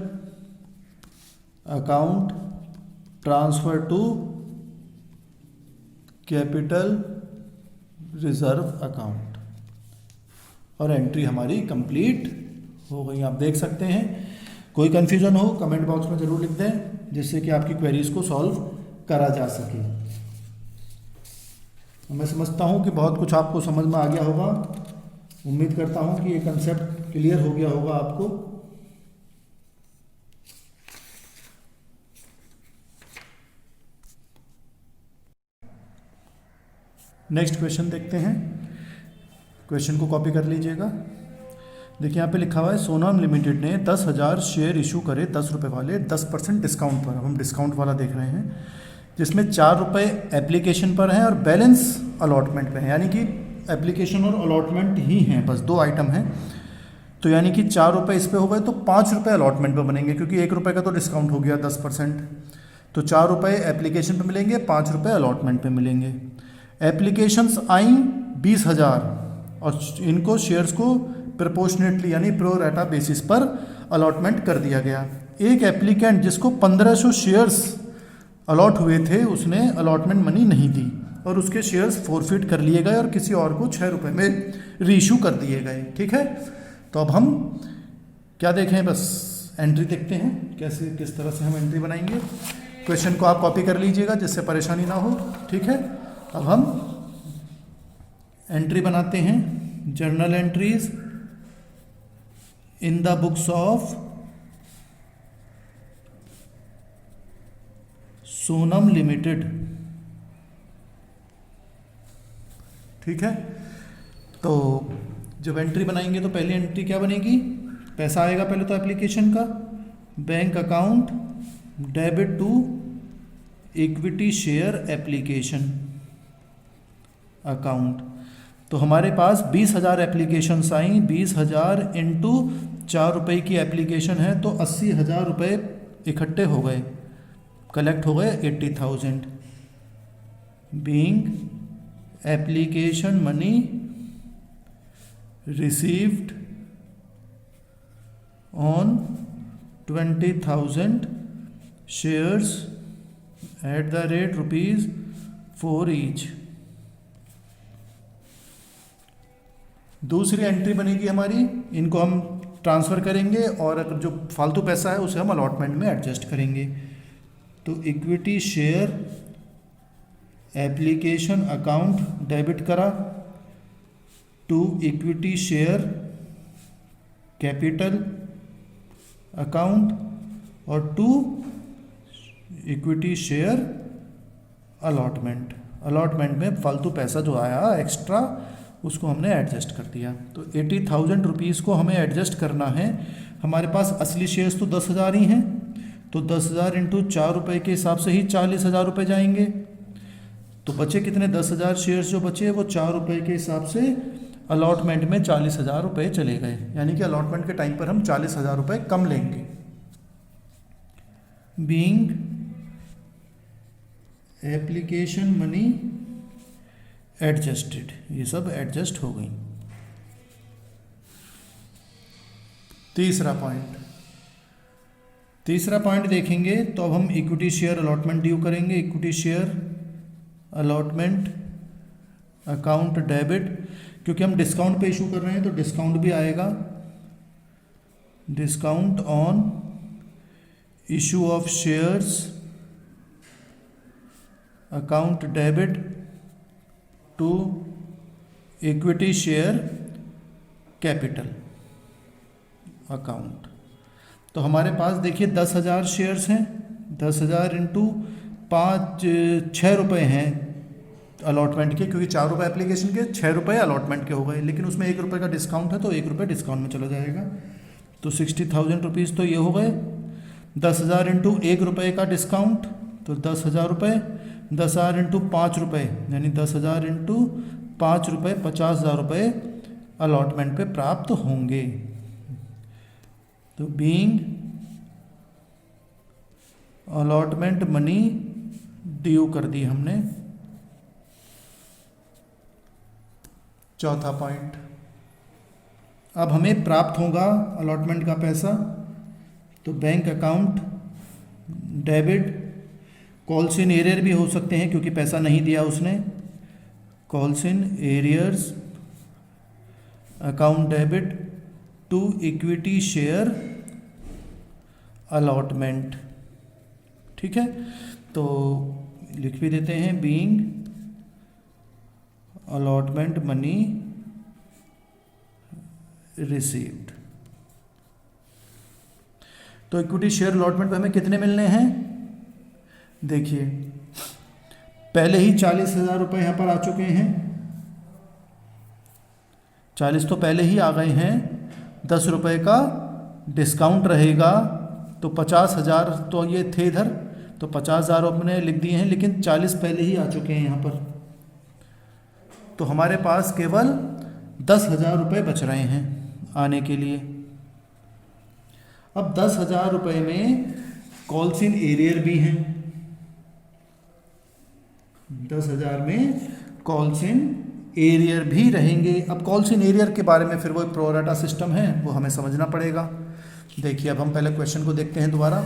account transfer to capital reserve account, और एंट्री हमारी कंप्लीट हो गई। आप देख सकते हैं। कोई कंफ्यूजन हो कमेंट बॉक्स में ज़रूर लिख दें, जिससे कि आपकी क्वेरीज को सॉल्व करा जा सके। मैं समझता हूँ कि बहुत कुछ आपको समझ में आ गया होगा। उम्मीद करता हूँ कि ये कंसेप्ट क्लियर हो गया होगा आपको। नेक्स्ट क्वेश्चन देखते हैं। क्वेश्चन को कॉपी कर लीजिएगा। देखिए यहाँ पे लिखा हुआ है सोनम लिमिटेड ने 10,000 शेयर इशू करे 10 रुपये वाले 10% डिस्काउंट पर। हम डिस्काउंट वाला देख रहे हैं, जिसमें 4 रुपये एप्लीकेशन पर हैं और बैलेंस अलॉटमेंट पे है। यानी कि एप्लीकेशन और अलॉटमेंट ही हैं, बस 2 आइटम हैं। तो यानी कि 4 रुपये इस पे हो गए, तो 5 रुपये अलॉटमेंट पे बनेंगे, क्योंकि 1 रुपये का तो डिस्काउंट हो गया 10%। तो 4 रुपये एप्लीकेशन पे मिलेंगे, 5 रुपये अलॉटमेंट पे मिलेंगे। एप्लीकेशंस आई 20,000 और इनको शेयर्स को प्रोपोर्शनेटली यानी प्रो रेटा बेसिस पर अलॉटमेंट कर दिया गया। एक एप्लीकेंट जिसको 1500 शेयर्स अलॉट हुए थे, उसने अलॉटमेंट मनी नहीं दी और उसके शेयर्स फॉरफिट कर लिए गए और किसी और को 6 रुपये में रीइशू कर दिए गए। ठीक है, तो अब हम क्या देखें, बस एंट्री देखते हैं कैसे किस तरह से हम एंट्री बनाएंगे। क्वेश्चन को आप कॉपी कर लीजिएगा जिससे परेशानी ना हो। ठीक है, अब हम एंट्री बनाते हैं। Journal entries in the books of Sonam limited. ठीक है, तो जब एंट्री बनाएंगे तो पहली एंट्री क्या बनेगी, पैसा आएगा पहले तो एप्लीकेशन का, bank account debit to equity share application account. तो हमारे पास 20,000 एप्लीकेशंस आई, 20,000 इंटू 4 रुपये की एप्लीकेशन है, तो 80,000 रुपये इकट्ठे हो गए, कलेक्ट हो गए 80,000। Being application money received on 20,000 shares at the rate ₹4 each. दूसरी एंट्री बनेगी हमारी, इनको हम ट्रांसफ़र करेंगे और अगर जो फालतू पैसा है उसे हम अलॉटमेंट में एडजस्ट करेंगे। तो equity share application account debit करा to equity share capital account और to equity share allotment. Allotment में फालतू पैसा जो आया एक्स्ट्रा उसको हमने एडजस्ट कर दिया। तो 80,000 रुपीज़ को हमें एडजस्ट करना है। हमारे पास असली शेयर्स तो 10,000 ही हैं, तो 10,000 इंटू 4 रुपये के हिसाब से ही 40,000 रुपये जाएंगे। तो बचे कितने, 10,000 शेयर्स जो बचे वो 4 रुपये के हिसाब से अलॉटमेंट में 40,000 रुपये चले गए, यानी कि अलॉटमेंट के टाइम पर हम 40,000 रुपये कम लेंगे। बीइंग एप्लीकेशन मनी एडजस्टेड, ये सब एडजस्ट हो गई। तीसरा पॉइंट देखेंगे तो अब हम इक्विटी शेयर अलॉटमेंट ड्यू करेंगे। Equity share allotment account debit, क्योंकि हम डिस्काउंट पे इशू कर रहे हैं तो डिस्काउंट भी आएगा। Discount on issue of shares account debit to equity share capital account. तो हमारे पास देखिए 10,000 शेयर्स हैं, 10,000 इंटू 6 रुपये हैं अलॉटमेंट के, क्योंकि 4 रुपये एप्लीकेशन के, 6 रुपये अलॉटमेंट के हो गए, लेकिन उसमें 1 रुपये का डिस्काउंट है तो 1 रुपये डिस्काउंट में चला जाएगा। तो 60,000 रुपीज़ तो ये हो गए। 10,000 इंटू 1 रुपये का डिस्काउंट तो 10,000 रुपये, 10,000 इंटू 5 रुपये यानी 10,000 इंटू 5 रुपये 50,000 रुपये अलॉटमेंट पे प्राप्त होंगे। तो बीइंग अलॉटमेंट मनी ड्यू कर दी हमने। चौथा पॉइंट, अब हमें प्राप्त होगा अलॉटमेंट का पैसा, तो bank account debit, calls in arrear भी हो सकते हैं क्योंकि पैसा नहीं दिया उसने, calls in arrears account debit to equity share allotment. ठीक है, तो लिख भी देते हैं बीइंग अलॉटमेंट मनी रिसीव्ड। तो इक्विटी शेयर अलॉटमेंट पे हमें कितने मिलने हैं, देखिए पहले ही 40,000 रुपये यहाँ पर आ चुके हैं, 40 तो पहले ही आ गए हैं, 10 रुपये का डिस्काउंट रहेगा तो 50,000 तो ये थे इधर, तो 50,000 अपने लिख दिए हैं, लेकिन 40 पहले ही आ चुके हैं यहाँ पर, तो हमारे पास केवल 10,000 रुपये बच रहे हैं आने के लिए। अब 10,000 रुपये में कॉल्स इन एरियर भी हैं, 10,000 में कॉल्स इन एरियर भी रहेंगे। अब कॉल्स इन एरियर के बारे में फिर वो प्रोराटा सिस्टम है, वो हमें समझना पड़ेगा। देखिए अब हम पहले क्वेश्चन को देखते हैं दोबारा।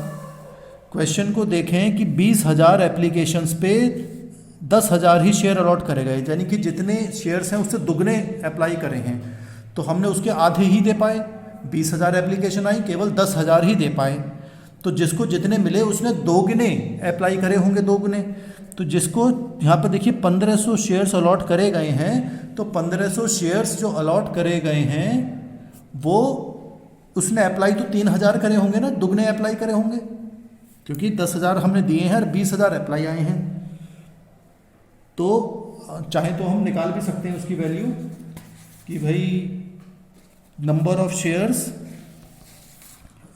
क्वेश्चन को देखें कि 20,000 एप्लीकेशंस पे 10,000 ही शेयर अलॉट करे गए, यानी कि जितने शेयर्स हैं उससे दुगने अप्लाई करे हैं, तो हमने उसके आधे ही दे पाए। 20,000 एप्लीकेशन आई, केवल 10,000 ही दे पाए, तो जिसको जितने मिले उसने दोगुने अप्लाई करे होंगे, दोगुने। तो जिसको यहाँ पर देखिए 1500 शेयर्स अलॉट करे गए हैं, तो 1500 शेयर्स जो अलॉट करे गए हैं वो उसने अप्लाई तो 3,000 करे होंगे ना, दुगने अप्लाई करे होंगे, क्योंकि 10,000 हमने दिए हैं और 20,000 अप्लाई आए हैं। तो चाहे तो हम निकाल भी सकते हैं उसकी वैल्यू कि भाई नंबर ऑफ शेयर्स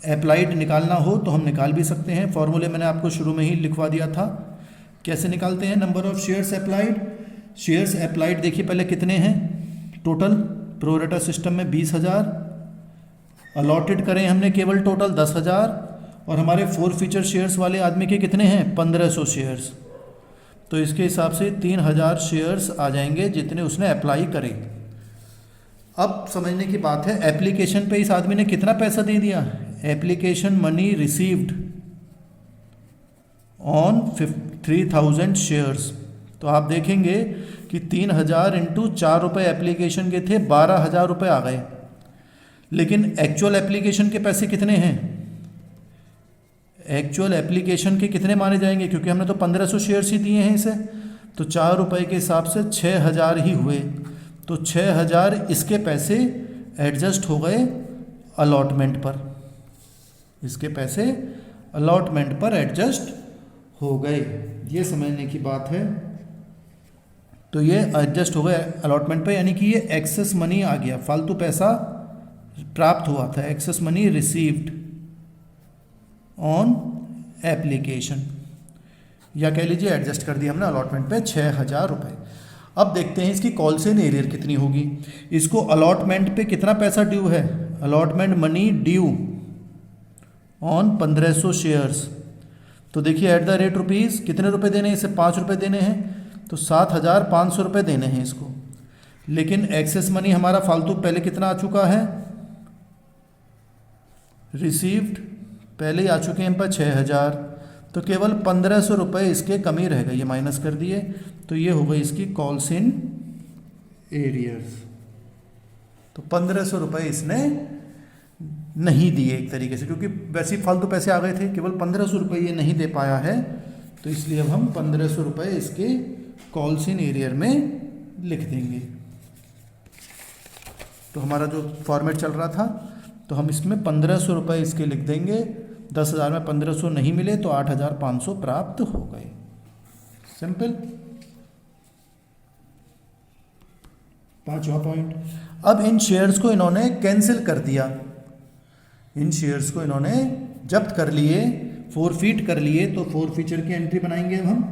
अप्लाइड निकालना हो तो हम निकाल भी सकते हैं। फॉर्मूले मैंने आपको शुरू में ही लिखवा दिया था, कैसे निकालते हैं number of shares applied. Shares applied देखिए पहले कितने हैं टोटल, प्रोरेटा सिस्टम में 20,000 अलॉटेड करें हमने केवल टोटल 10,000, और हमारे 4 फीचर शेयर्स वाले आदमी के कितने हैं 1500 शेयर्स, तो इसके हिसाब से 3,000 शेयर्स आ जाएंगे जितने उसने अप्लाई करे। अब समझने की बात है, एप्लीकेशन पे इस आदमी ने कितना पैसा दे दिया, application money received on 3,000 shares. तो आप देखेंगे कि 3,000 इंटू 4 रुपये एप्लीकेशन के थे, 12,000 रुपये आ गए, लेकिन एक्चुअल एप्लीकेशन के पैसे कितने हैं, एक्चुअल एप्लीकेशन के कितने माने जाएंगे, क्योंकि हमने तो 1500 शेयर्स ही दिए हैं इसे, तो 4 रुपये के हिसाब से 6,000 ही हुए, तो 6,000 इसके पैसे एडजस्ट हो गए अलॉटमेंट पर, इसके पैसे अलॉटमेंट पर एडजस्ट हो गए, ये समझने की बात है। तो ये एडजस्ट हो गए अलॉटमेंट पर, यानी कि ये एक्सेस मनी आ गया, फालतू पैसा प्राप्त हुआ था, excess money received on application, या कह लीजिए एडजस्ट कर दिया हमने अलॉटमेंट पे 6,000 रुपये। अब देखते हैं इसकी कॉल्स इन एरियर कितनी होगी। इसको अलॉटमेंट पे कितना पैसा ड्यू है, allotment money due on 1500 shares. तो देखिए एट द रेट रुपीज़ कितने रुपए देने हैं, इसे 5 रुपये देने हैं, तो 7,500 रुपये देने हैं इसको। लेकिन एक्सेस मनी हमारा फालतू पहले कितना आ चुका है, रिसीव्ड पहले ही आ चुके हैं पर 6,000, तो केवल 1,500 रुपये इसके कमी रह गई, ये माइनस कर दिए, तो ये हो गई इसकी कॉल्स इन एरियर्स। तो 1,500 रुपये इसने नहीं दिए एक तरीके से, क्योंकि वैसे ही फालतू पैसे आ गए थे, केवल 1,500 रुपये ये नहीं दे पाया है, तो इसलिए अब हम 1,500 रुपये इसके कॉल्स इन एरियर में लिख देंगे। तो हमारा जो फॉर्मेट चल रहा था, तो हम इसमें 1,500 रुपये इसके लिख देंगे। 10,000 में 1,500 नहीं मिले तो 8,500 प्राप्त हो गए। सिंपल। 5वां पॉइंट, अब इन शेयर्स को इन्होंने कैंसिल कर दिया, इन शेयर्स को इन्होंने जब्त कर लिए, फोरफीट कर लिए, तो फोरफीचर की एंट्री बनाएंगे अब हम।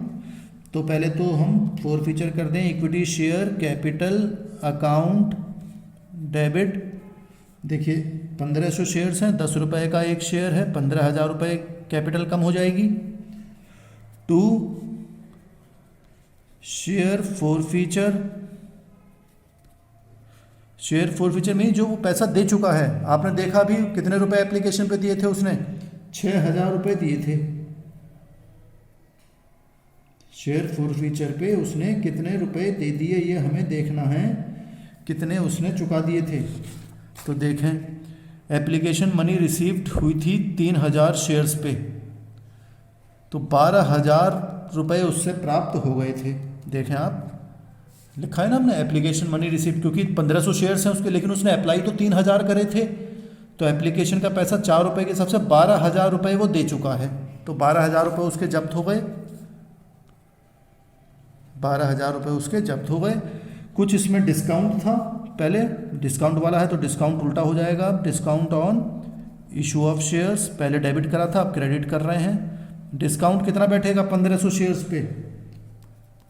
तो पहले तो हम फोरफीचर कर दें, equity share capital account debit. देखिए 1,500 शेयर्स हैं, 10 रुपये का एक शेयर है, 15,000 रुपये कैपिटल कम हो जाएगी। 2 शेयर फोरफीचर, शेयर फोरफीचर में जो वो पैसा दे चुका है, आपने देखा भी कितने रुपए एप्लीकेशन पे दिए थे उसने, 6,000 रुपये दिए थे। शेयर फोरफीचर पे उसने कितने रुपए दे दिए ये हमें देखना है, कितने उसने चुका दिए थे। तो देखें एप्लीकेशन मनी रिसीव्ड हुई थी 3,000 शेयर्स पे, तो 12,000 रुपये उससे प्राप्त हो गए थे। देखें आप, लिखा है ना हमने एप्लीकेशन मनी रिसीव्ड, क्योंकि 1,500 शेयर्स हैं उसके, लेकिन उसने अप्लाई तो 3,000 करे थे, तो एप्लीकेशन का पैसा 4 रुपये के हिसाब से 12,000 रुपये वो दे चुका है, तो 12,000 रुपये उसके जब्त हो गए, 12,000 रुपये उसके जब्त हो गए। कुछ इसमें डिस्काउंट था, पहले डिस्काउंट वाला है तो डिस्काउंट उल्टा हो जाएगा। Discount on issue of shares, पहले डेबिट करा था अब क्रेडिट कर रहे हैं। डिस्काउंट कितना बैठेगा 1,500 शेयर्स पे,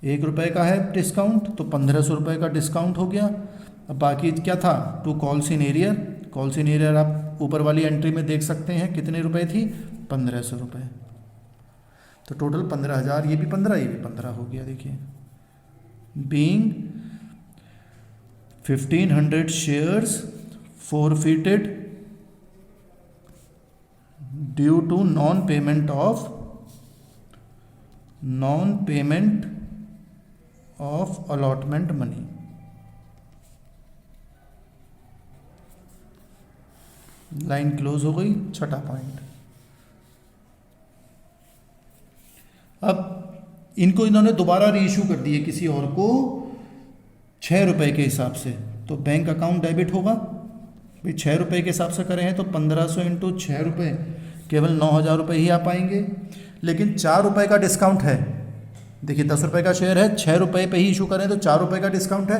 1 रुपये का है डिस्काउंट, तो 1,500 रुपये का डिस्काउंट हो गया। अब बाकी क्या था, to calls in arrear, calls in arrear आप ऊपर वाली एंट्री में देख सकते हैं कितने रुपए थी, 1,500 रुपये, तो टोटल 15,000, ये भी 15 ये भी 15 हो गया। देखिए being 1,500 shares forfeited due to non payment of allotment money. Line close हो गई। 6वां पॉइंट, अब इनको इन्होंने दोबारा रीइशू कर दिए किसी और को 6 रुपये के हिसाब से, तो बैंक अकाउंट डेबिट होगा भाई, 6 रुपये के हिसाब से करें हैं तो 1,500 इंटू 6 रुपये केवल 9,000 रुपये ही आ पाएंगे। लेकिन 4 रुपये का डिस्काउंट है, देखिए 10 रुपये का शेयर है, 6 रुपये पे ही इशू करें तो 4 रुपये का डिस्काउंट है,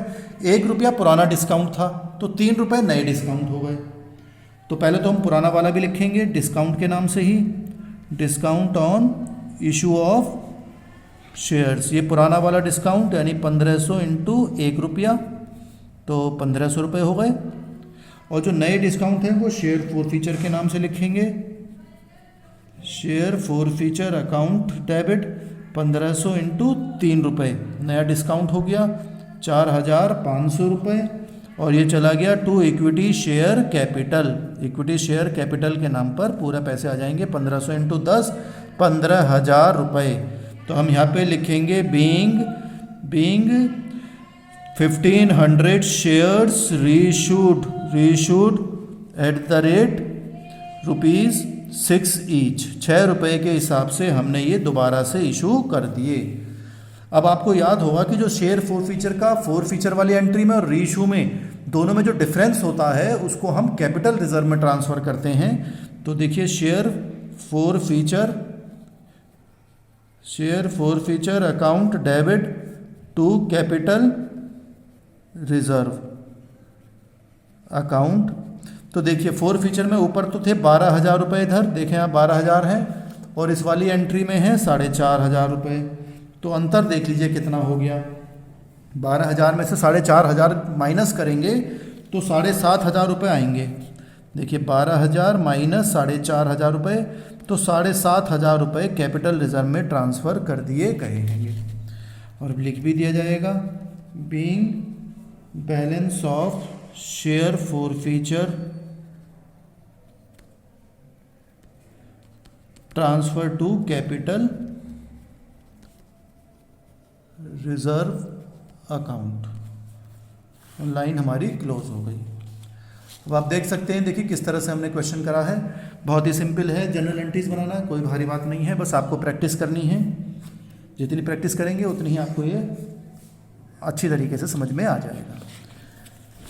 1 रुपया पुराना डिस्काउंट था, तो 3 रुपये नए डिस्काउंट हो गए। तो पहले तो हम पुराना वाला भी लिखेंगे डिस्काउंट के नाम से ही, discount on issue of shares, ये पुराना वाला डिस्काउंट यानी 1,500 इंटू 1 रुपया, तो 1,500 रुपये हो गए। और जो नए डिस्काउंट हैं वो शेयर फोरफीचर के नाम से लिखेंगे, share forfeiture account debit 1,500 into 3 रुपये, नया डिस्काउंट हो गया 4,500 रुपये, और ये चला गया to equity share capital, equity share capital के नाम पर पूरा पैसे आ जाएंगे 1,500 इंटू 10, 15,000 रुपये। तो हम यहाँ पे लिखेंगे being 1,500 shares reissued at the rate ₹6 each, 6 रुपये के हिसाब से हमने ये दोबारा से इशू कर दिए। अब आपको याद होगा कि जो शेयर फोरफीचर का फोरफीचर वाली एंट्री में और रीइशू में दोनों में जो डिफरेंस होता है उसको हम कैपिटल रिजर्व में ट्रांसफ़र करते हैं। तो देखिए share forfeiture account debit to capital reserve account. तो देखिए फोरफीचर में ऊपर तो थे 12,000 रुपये, इधर देखें आप 12,000 हैं, और इस वाली एंट्री में है 4,500 रुपये। तो अंतर देख लीजिए कितना हो गया। 12,000 में से 4,500 माइनस करेंगे तो 7,500 रुपये आएंगे। देखिए 12,000 माइनस 4,500 रुपये, तो 7,500 रुपये कैपिटल रिजर्व में ट्रांसफ़र कर दिए गए हैं ये। और लिख भी दिया जाएगा being balance of share forfeiture transfer to capital reserve account. Line हमारी क्लोज हो गई। अब आप देख सकते हैं, देखिए किस तरह से हमने क्वेश्चन करा है। बहुत ही सिंपल है, जनरल एंट्रीज बनाना कोई भारी बात नहीं है, बस आपको प्रैक्टिस करनी है। जितनी प्रैक्टिस करेंगे उतनी ही आपको ये अच्छी तरीके से समझ में आ जाएगा।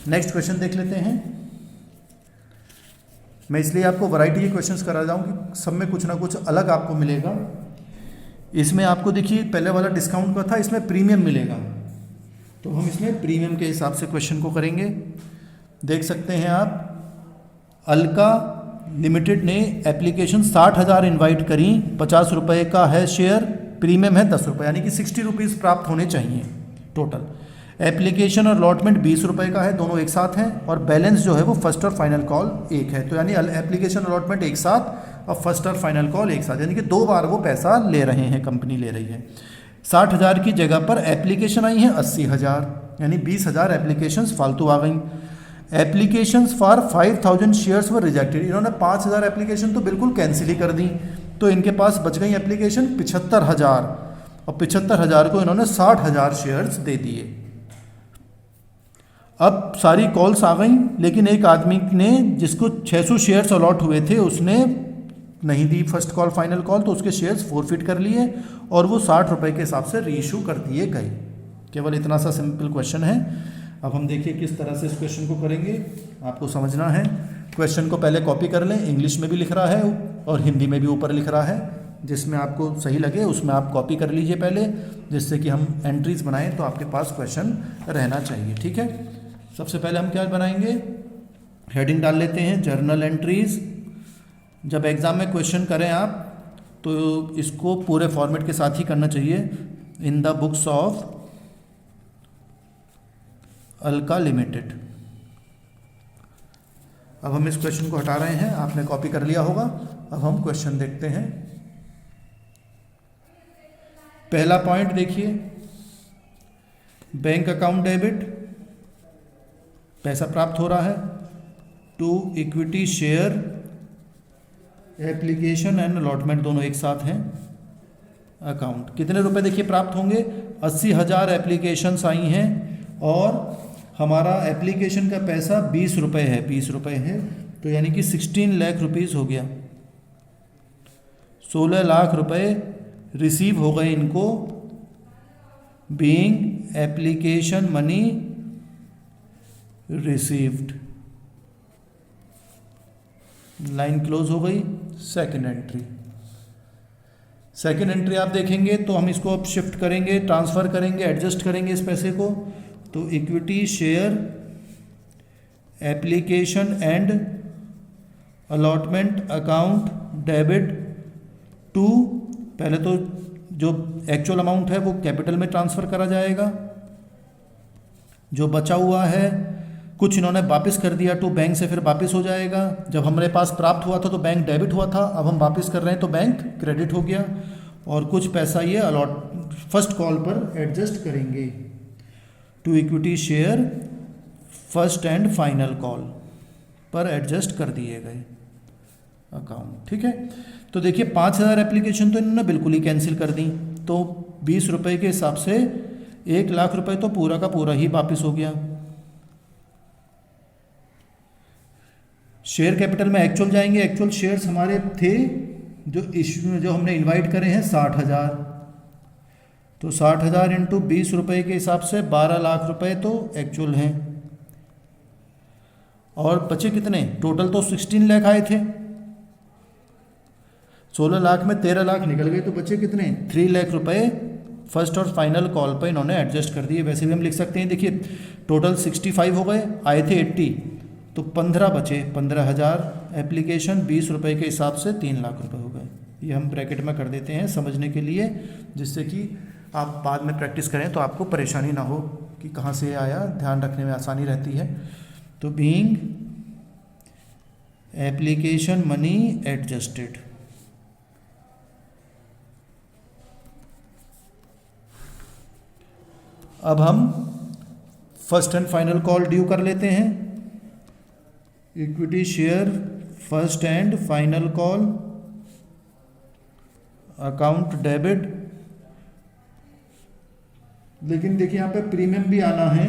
नेक्स्ट क्वेश्चन देख लेते हैं। मैं इसलिए आपको वैरायटी के क्वेश्चंस करा रहा हूँ कि सब में कुछ ना कुछ अलग आपको मिलेगा। इसमें आपको देखिए पहले वाला डिस्काउंट का था, इसमें प्रीमियम मिलेगा, तो हम इसमें प्रीमियम के हिसाब से क्वेश्चन को करेंगे। देख सकते हैं आप, अलका लिमिटेड ने एप्लीकेशन 60,000 इन्वाइट करी, 50 रुपये का है शेयर, प्रीमियम है 10 रुपये, यानी कि 60 रुपीज़ प्राप्त होने चाहिए टोटल। एप्लीकेशन और अलॉटमेंट 20 रुपये का है, दोनों एक साथ हैं, और बैलेंस जो है वो फर्स्ट और फाइनल कॉल एक है। तो यानी एप्लीकेशन अलॉटमेंट एक साथ और फर्स्ट और फाइनल कॉल एक साथ, यानी कि 2 बार वो पैसा ले रहे हैं, कंपनी ले रही है। 60,000 की जगह पर एप्लीकेशन आई हैं 80,000, यानी 20,000 एप्लीकेशंस फालतू आ गई। Applications for 5,000 shares were rejected, इन्होंने 5,000 एप्लीकेशन तो बिल्कुल कैंसिल ही कर दी, तो इनके पास बच गई एप्लीकेशन 75,000, और 75,000 को इन्होंने 60,000 शेयर्स दे दिए। अब सारी कॉल्स आ गई, लेकिन एक आदमी ने जिसको 600 शेयर्स अलॉट हुए थे उसने नहीं the first call final call, तो उसके शेयर्स फोरफिट कर लिए और वो 60 रुपये के हिसाब से रीइशू कर दिए गए। केवल इतना सा सिंपल क्वेश्चन है। अब हम देखिए किस तरह से इस क्वेश्चन को करेंगे, आपको समझना है। क्वेश्चन को पहले कॉपी कर लें, इंग्लिश में भी लिख रहा है और हिंदी में भी ऊपर लिख रहा है, जिसमें आपको सही लगे उसमें आप कॉपी कर लीजिए पहले, जिससे कि हम एंट्रीज बनाएं तो आपके पास क्वेश्चन रहना चाहिए। ठीक है, सबसे पहले हम क्या बनाएंगे, हेडिंग डाल लेते हैं जर्नल एंट्रीज। जब एग्ज़ाम में क्वेश्चन करें आप तो इसको पूरे फॉर्मेट के साथ ही करना चाहिए, in the books of Alka limited. अब हम इस क्वेश्चन को हटा रहे हैं, आपने कॉपी कर लिया होगा। अब हम क्वेश्चन देखते हैं। पहला पॉइंट देखिए, बैंक अकाउंट डेबिट, पैसा प्राप्त हो रहा है to equity share application and allotment, दोनों एक साथ हैं। अकाउंट कितने रुपए देखिए प्राप्त होंगे, 80,000 एप्लीकेशंस आई हैं और हमारा एप्लीकेशन का पैसा 20 रुपये है, 20 रुपये है, तो यानी कि 16 लाख रुपीज़ हो गया। 16 लाख रुपए रिसीव हो गए इनको, being application money received. Line close हो गई। सेकंड एंट्री, सेकंड एंट्री आप देखेंगे तो हम इसको अब शिफ्ट करेंगे, ट्रांसफ़र करेंगे, एडजस्ट करेंगे इस पैसे को। तो equity share application and allotment account debit to, पहले तो जो एक्चुअल अमाउंट है वो कैपिटल में ट्रांसफ़र करा जाएगा, जो बचा हुआ है कुछ इन्होंने वापस कर दिया टू बैंक से, फिर वापस हो जाएगा। जब हमारे पास प्राप्त हुआ था तो बैंक डेबिट हुआ था, अब हम वापस कर रहे हैं तो बैंक क्रेडिट हो गया, और कुछ पैसा ये अलॉट फर्स्ट कॉल पर एडजस्ट करेंगे to equity share first and final call पर एडजस्ट कर दिए गए अकाउंट। ठीक है, तो देखिए 5,000 एप्लीकेशन तो इन्होंने बिल्कुल ही कैंसिल कर दी, तो 20 रुपये के हिसाब से 1 लाख रुपए तो पूरा का पूरा ही वापस हो गया। शेयर कैपिटल में एक्चुअल जाएंगे, एक्चुअल शेयर्स हमारे थे जो हमने इनवाइट करे हैं 60,000, तो 60,000 इंटू 20 रुपये के हिसाब से 12 लाख रुपए तो एक्चुअल हैं, और बचे कितने, टोटल तो 16 लाख आए थे, 16 लाख में 13 लाख निकल गए, तो बचे कितने 3 लाख रुपए फर्स्ट और फाइनल कॉल पर इन्होंने एडजस्ट कर दिए। वैसे भी हम लिख सकते हैं, देखिए टोटल 65 हो गए, आए थे 80, तो 15 बचे, 15,000 एप्लीकेशन 20 रुपये के हिसाब से 3 लाख रुपए हो गए। ये हम ब्रैकेट में कर देते हैं समझने के लिए, जिससे कि आप बाद में प्रैक्टिस करें तो आपको परेशानी ना हो कि कहाँ से आया, ध्यान रखने में आसानी रहती है। तो बीइंग एप्लीकेशन मनी एडजस्टेड, अब हम first and final call due कर लेते हैं। Equity share first and final call account debit, लेकिन देखिए यहाँ पे प्रीमियम भी आना है।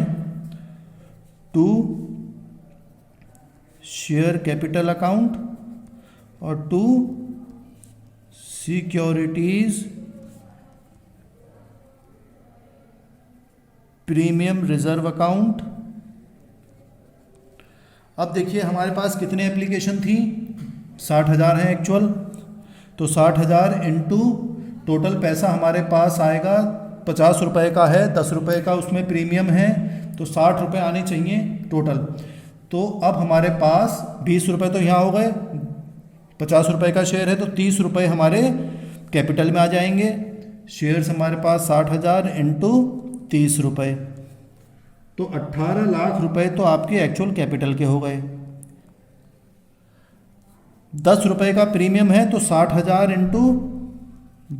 टू शेयर कैपिटल अकाउंट और to securities premium reserve account. अब देखिए हमारे पास कितने एप्लीकेशन थी, 60,000 है एक्चुअल, तो 60,000 इंटू टोटल पैसा हमारे पास आएगा 50 रुपये का है, 10 रुपये का उसमें प्रीमियम है, तो 60 रुपये आने चाहिए टोटल। तो अब हमारे पास 20 रुपये तो यहाँ हो गए, 50 रुपये का शेयर है तो 30 रुपये हमारे कैपिटल में आ जाएंगे। शेयर्स हमारे पास 60,000 इंटू 30 रुपये, तो 18 लाख रुपए तो आपके एक्चुअल कैपिटल के हो गए। 10 रुपये का प्रीमियम है तो 60,000 इंटू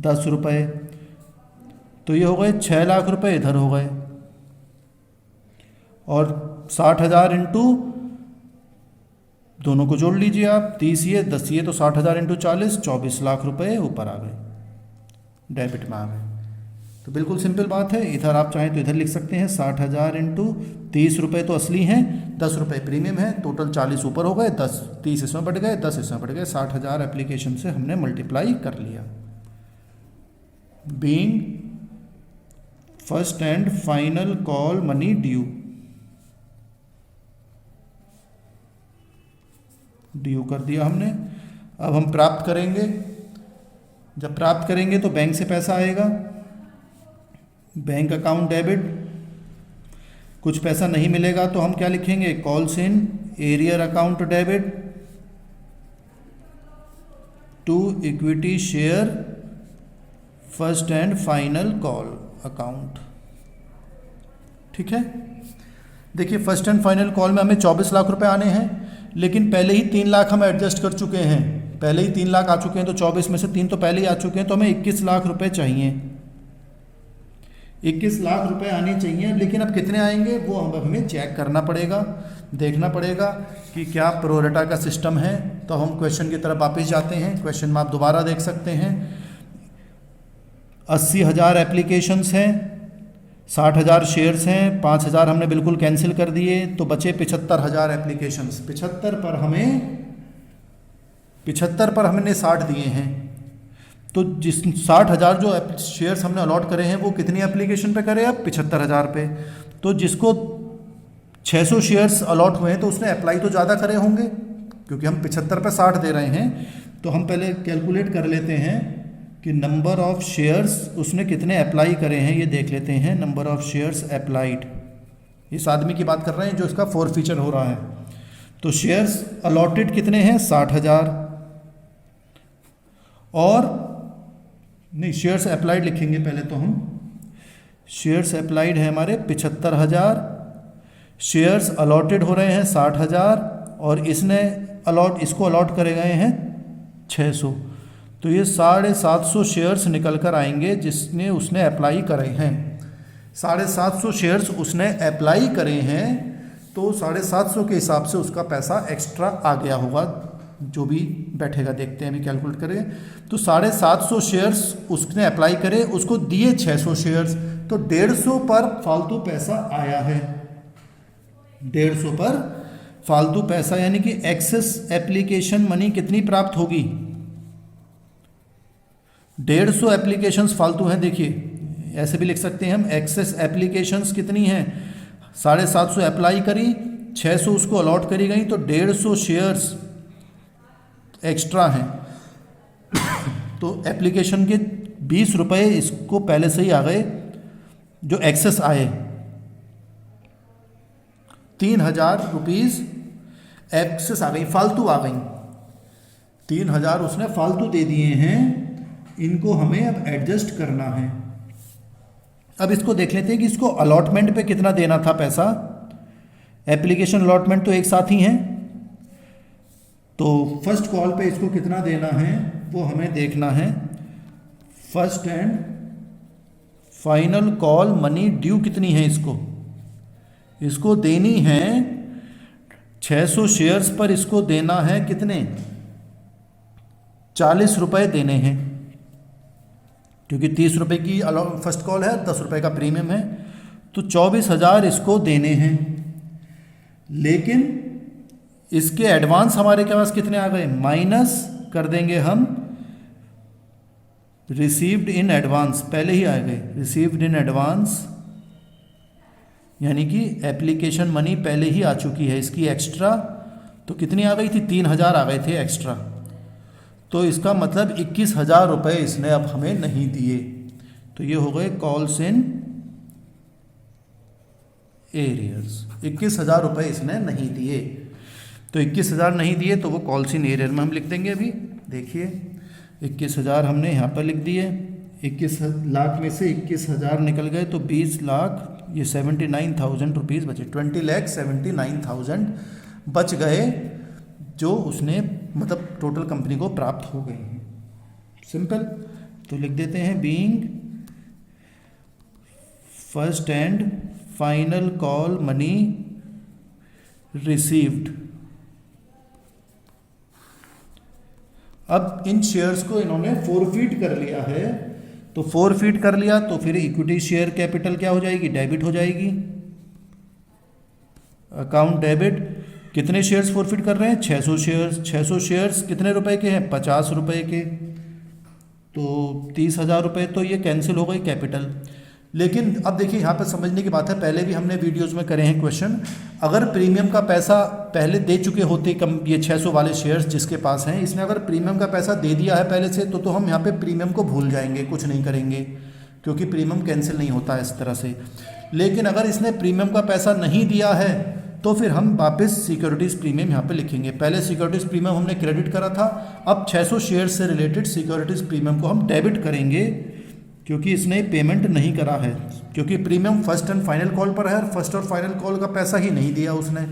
10 रुपये, तो ये हो गए 6 लाख रुपए इधर हो गए, और 60,000 इंटू दोनों को जोड़ लीजिए आप, 30 ये 10 ये, तो 60,000 इंटू 40, 24 लाख रुपए ऊपर आ गए, डेबिट में आ गए। तो बिल्कुल सिंपल बात है, इधर आप चाहें तो इधर लिख सकते हैं 60,000 इंटू 30 रुपये तो असली हैं, 10 रुपये प्रीमियम है, टोटल 40 ऊपर हो गए, 30 इसमें बढ़ गए, 10 इसमें बढ़ गए, 60,000 एप्लीकेशन से हमने मल्टीप्लाई कर लिया। Being first and final call money due कर दिया हमने। अब हम प्राप्त करेंगे, जब प्राप्त करेंगे तो बैंक से पैसा आएगा, बैंक अकाउंट डेबिट, कुछ पैसा नहीं मिलेगा तो हम क्या लिखेंगे, calls in arrear account debit to equity share first and final call account. ठीक है, देखिए फर्स्ट एंड फाइनल कॉल में हमें 24 लाख रुपए आने हैं, लेकिन पहले ही 3 लाख हम एडजस्ट कर चुके हैं, पहले ही 3 लाख आ चुके हैं, तो 24 में से 3 तो पहले ही आ चुके हैं, तो हमें 21 लाख रुपए चाहिए, 21 लाख रुपए आने चाहिए। लेकिन अब कितने आएंगे वो हमें चेक करना पड़ेगा, देखना पड़ेगा कि क्या प्रोरेटा का सिस्टम है। तो हम क्वेश्चन की तरफ वापस जाते हैं, क्वेश्चन में आप दोबारा देख सकते हैं 80,000 एप्लीकेशंस हैं, 60,000 शेयर्स हैं, 5,000 हमने बिल्कुल कैंसिल कर दिए, तो बचे 75,000 एप्लीकेशंस। 75 पर हमने 60 दिए हैं, तो जिस 60,000 जो शेयर्स हमने अलॉट करे हैं वो कितनी एप्लीकेशन पे करे, अब 75,000 पे। तो जिसको 600 शेयर्स अलॉट हुए हैं तो उसने अप्लाई तो ज़्यादा करे होंगे, क्योंकि हम 75 पे 60 दे रहे हैं। तो हम पहले कैलकुलेट कर लेते हैं कि नंबर ऑफ शेयर्स उसने कितने अप्लाई करे हैं, ये देख लेते हैं। नंबर ऑफ शेयर्स अप्लाइड, इस आदमी की बात कर रहे हैं जो इसका फॉरफीचर हो रहा है। तो शेयर्स अलॉटेड कितने हैं, 60,000, और नहीं शेयर्स अप्लाइड लिखेंगे पहले तो हम, शेयर्स अप्लाइड है हमारे 75,000, शेयर्स अलॉटेड हो रहे हैं 60,000, और इसको अलॉट करे गए हैं 600, तो ये 750 शेयर्स निकल कर आएंगे जिसने उसने अप्लाई करे हैं। 750 शेयर्स उसने अप्लाई करे हैं, तो 750 के हिसाब से उसका पैसा एक्स्ट्रा आ गया होगा, जो भी बैठेगा देखते हैं, अभी कैलकुलेट करें। तो 750 शेयर्स उसने अप्लाई करे, उसको दिए 600 शेयर्स, तो 150 पर फालतू पैसा आया है, 150 पर फालतू पैसा, यानी कि एक्सेस एप्लीकेशन मनी कितनी प्राप्त होगी, 150 एप्लीकेशंस फालतू हैं। देखिए ऐसे भी लिख सकते हैं हम, एक्सेस एप्लीकेशंस कितनी हैं, 750 अप्लाई करी, 600 उसको अलॉट करी गई, तो 150 शेयर्स एक्स्ट्रा हैं। तो एप्लीकेशन के 20 रुपये इसको पहले से ही आ गए जो एक्सेस आए, 3,000 रुपीज़ एक्सेस आ गई, फालतू आ गई, 3,000 उसने फालतू दे दिए हैं इनको हमें अब एडजस्ट करना है। अब इसको देख लेते हैं कि इसको अलॉटमेंट पे कितना देना था पैसा। एप्लीकेशन अलॉटमेंट तो एक साथ ही हैं, तो फर्स्ट कॉल पे इसको कितना देना है वो हमें देखना है। First and final call money due कितनी है इसको देनी है 600 शेयर्स पर। इसको देना है कितने 40 रुपये देने हैं, क्योंकि 30 रुपये की फर्स्ट कॉल है, 10 रुपये का प्रीमियम है, तो 24,000 इसको देने हैं। लेकिन इसके एडवांस हमारे के पास कितने आ गए, माइनस कर देंगे हम रिसीव्ड इन एडवांस, पहले ही आ गए रिसीव्ड इन एडवांस, यानी कि एप्लीकेशन मनी पहले ही आ चुकी है इसकी एक्स्ट्रा। तो कितनी आ गई थी, 3,000 आ गए थे एक्स्ट्रा। तो इसका मतलब 21,000 रुपये इसने अब हमें नहीं दिए। तो ये हो गए कॉल्स इन एरियर्स, 21,000 रुपये इसने नहीं दिए। तो 21,000 नहीं दिए तो वो कॉल्स इन एरियर में हम लिख देंगे। अभी देखिए 21,000 हमने यहाँ पर लिख दिए, 21 लाख में से 21,000 निकल गए तो 20 लाख, ये 79,000 रुपीज़ बचे, 20,79,000 बच गए, जो उसने मतलब टोटल कंपनी को प्राप्त हो गए हैं। सिंपल। तो लिख देते हैं being first and final call money received. अब इन शेयर्स को इन्होंने फोरफीट कर लिया है, तो फोरफीट कर लिया तो फिर इक्विटी शेयर कैपिटल क्या हो जाएगी, डेबिट हो जाएगी। अकाउंट डेबिट, कितने शेयर्स फोरफिट कर रहे हैं, 600 शेयर्स। 600 शेयर्स कितने रुपए के हैं, 50 रुपए के, तो 30,000 रुपये, तो ये कैंसिल हो गई कैपिटल। लेकिन अब देखिए यहाँ पर समझने की बात है, पहले भी हमने वीडियोस में करे हैं क्वेश्चन, अगर प्रीमियम का पैसा पहले दे चुके होते कम, ये 600 वाले शेयर्स जिसके पास हैं, इसने अगर प्रीमियम का पैसा दे दिया है पहले से, तो हम यहाँ पे प्रीमियम को भूल जाएंगे, कुछ नहीं करेंगे, क्योंकि प्रीमियम कैंसिल नहीं होता है इस तरह से। लेकिन अगर इसने प्रीमियम का पैसा नहीं दिया है तो फिर हम वापस सिक्योरिटीज़ प्रीमियम यहाँ पे लिखेंगे। पहले सिक्योरिटीज़ प्रीमियम हमने क्रेडिट करा था, अब 600 शेयर से रिलेटेड सिक्योरिटीज़ प्रीमियम को हम डेबिट करेंगे, क्योंकि इसने पेमेंट नहीं करा है, क्योंकि premium first and final call पर है और फर्स्ट और फाइनल कॉल का पैसा ही नहीं दिया उसने,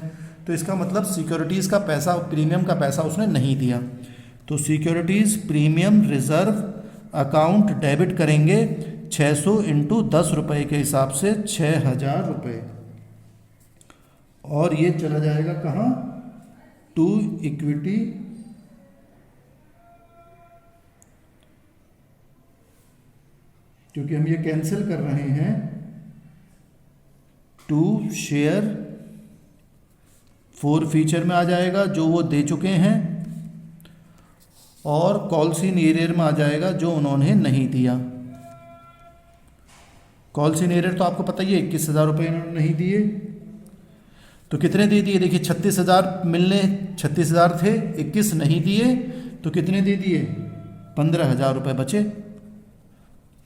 तो इसका मतलब सिक्योरिटीज़ का पैसा, प्रीमियम का पैसा उसने नहीं दिया। तो securities premium reserve account debit करेंगे 600 इंटू 10 रुपये के हिसाब से 6,000 रुपये, और ये चला जाएगा कहाँ, टू इक्विटी क्योंकि हम ये कैंसिल कर रहे हैं, टू शेयर फोर फीचर में आ जाएगा जो वो दे चुके हैं, और कॉल्स इन एरियर में आ जाएगा जो उन्होंने नहीं दिया। कॉल्स इन एरियर तो आपको पता ही है 21,000 रुपये इन्होंने नहीं दिए, तो कितने दे दिए, देखिए 36,000 मिलने, 36,000 थे, 21 नहीं दिए, तो कितने दे दिए, 15,000 रुपये बचे।